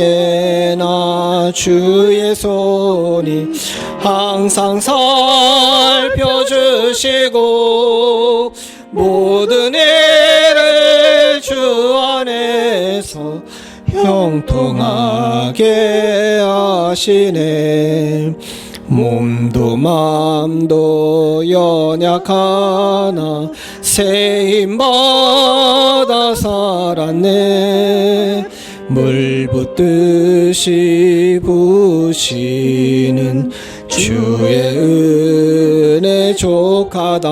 Speaker 1: 주의 손이 항상 살펴주시고 모든 일을 주 안에서 형통하게 하시네. 몸도 맘도 연약하나 새 힘받아 살았네. 물 붓듯이 부시는 주의 은혜 족하다.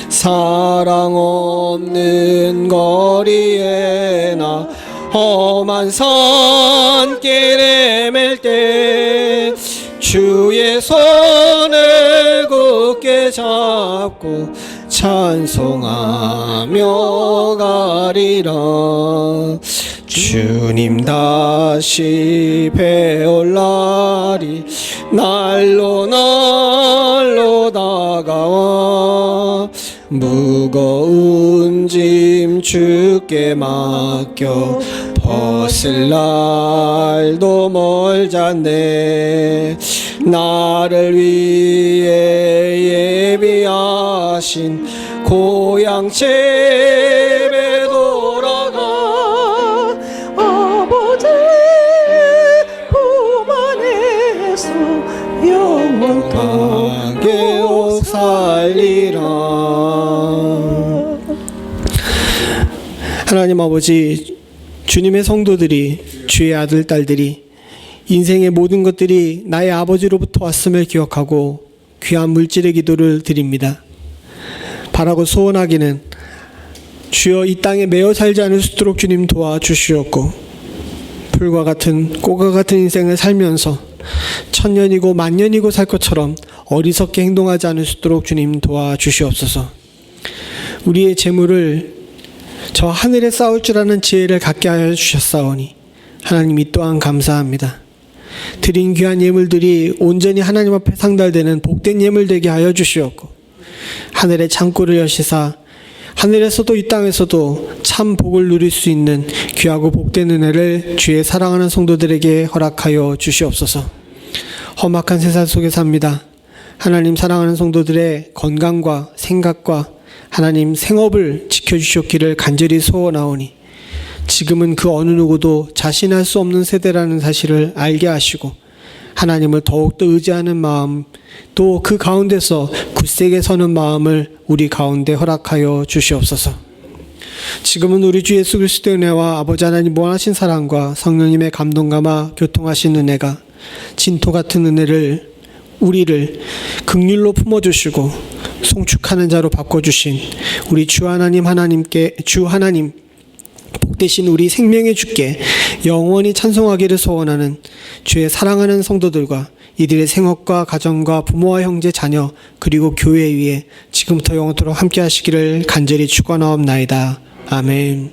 Speaker 1: 사랑 없는 거리에 나 험한 산길에 맬 때 주의 손을 굳게 잡고 찬송하며 가리라. 주님 다시 배올 날이 날로 날로 다가와 무거운 짐 주께 맡겨 벗을 날도 멀잖네. 나를 위해 예비하신 고향 집에 돌아가 아버지 품 안에서 영원하게 살리라. 하나님 아버지, 주님의 성도들이, 주의 아들 딸들이 인생의 모든 것들이 나의 아버지로부터 왔음을 기억하고 귀한 물질의 기도를 드립니다. 바라고 소원하기는 주여 이 땅에 매여 살지 않을 수 있도록 주님 도와주시옵고 풀과 같은 꽃과 같은 인생을 살면서 천년이고 만년이고 살 것처럼 어리석게 행동하지 않을 수 있도록 주님 도와주시옵소서. 우리의 재물을 저 하늘에 쌓을 줄 아는 지혜를 갖게 하여 주셨사오니 하나님 이 또한 감사합니다. 드린 귀한 예물들이 온전히 하나님 앞에 상달되는 복된 예물 되게 하여 주시옵고 하늘의 창고를 여시사 하늘에서도 이 땅에서도 참 복을 누릴 수 있는 귀하고 복된 은혜를 주의 사랑하는 성도들에게 허락하여 주시옵소서. 험악한 세상 속에 삽니다. 하나님 사랑하는 성도들의 건강과 생각과 하나님 생업을 지켜주셨기를 간절히 소원하오니 지금은 그 어느 누구도 자신할 수 없는 세대라는 사실을 알게 하시고 하나님을 더욱더 의지하는 마음, 또 그 가운데서 굳세게 서는 마음을 우리 가운데 허락하여 주시옵소서. 지금은 우리 주 예수 그리스도의 은혜와 아버지 하나님 무한하신 사랑과 성령님의 감동감화 교통하신 은혜가 진토 같은 은혜를 우리를 긍휼로 품어주시고 송축하는 자로 바꿔주신 우리 주 하나님 복되신 우리 생명의 주께 영원히 찬송하기를 소원하는 주의 사랑하는 성도들과 이들의 생업과 가정과 부모와 형제 자녀 그리고 교회 위에 지금부터 영원토록 함께 하시기를 간절히 축원하옵나이다. 아멘.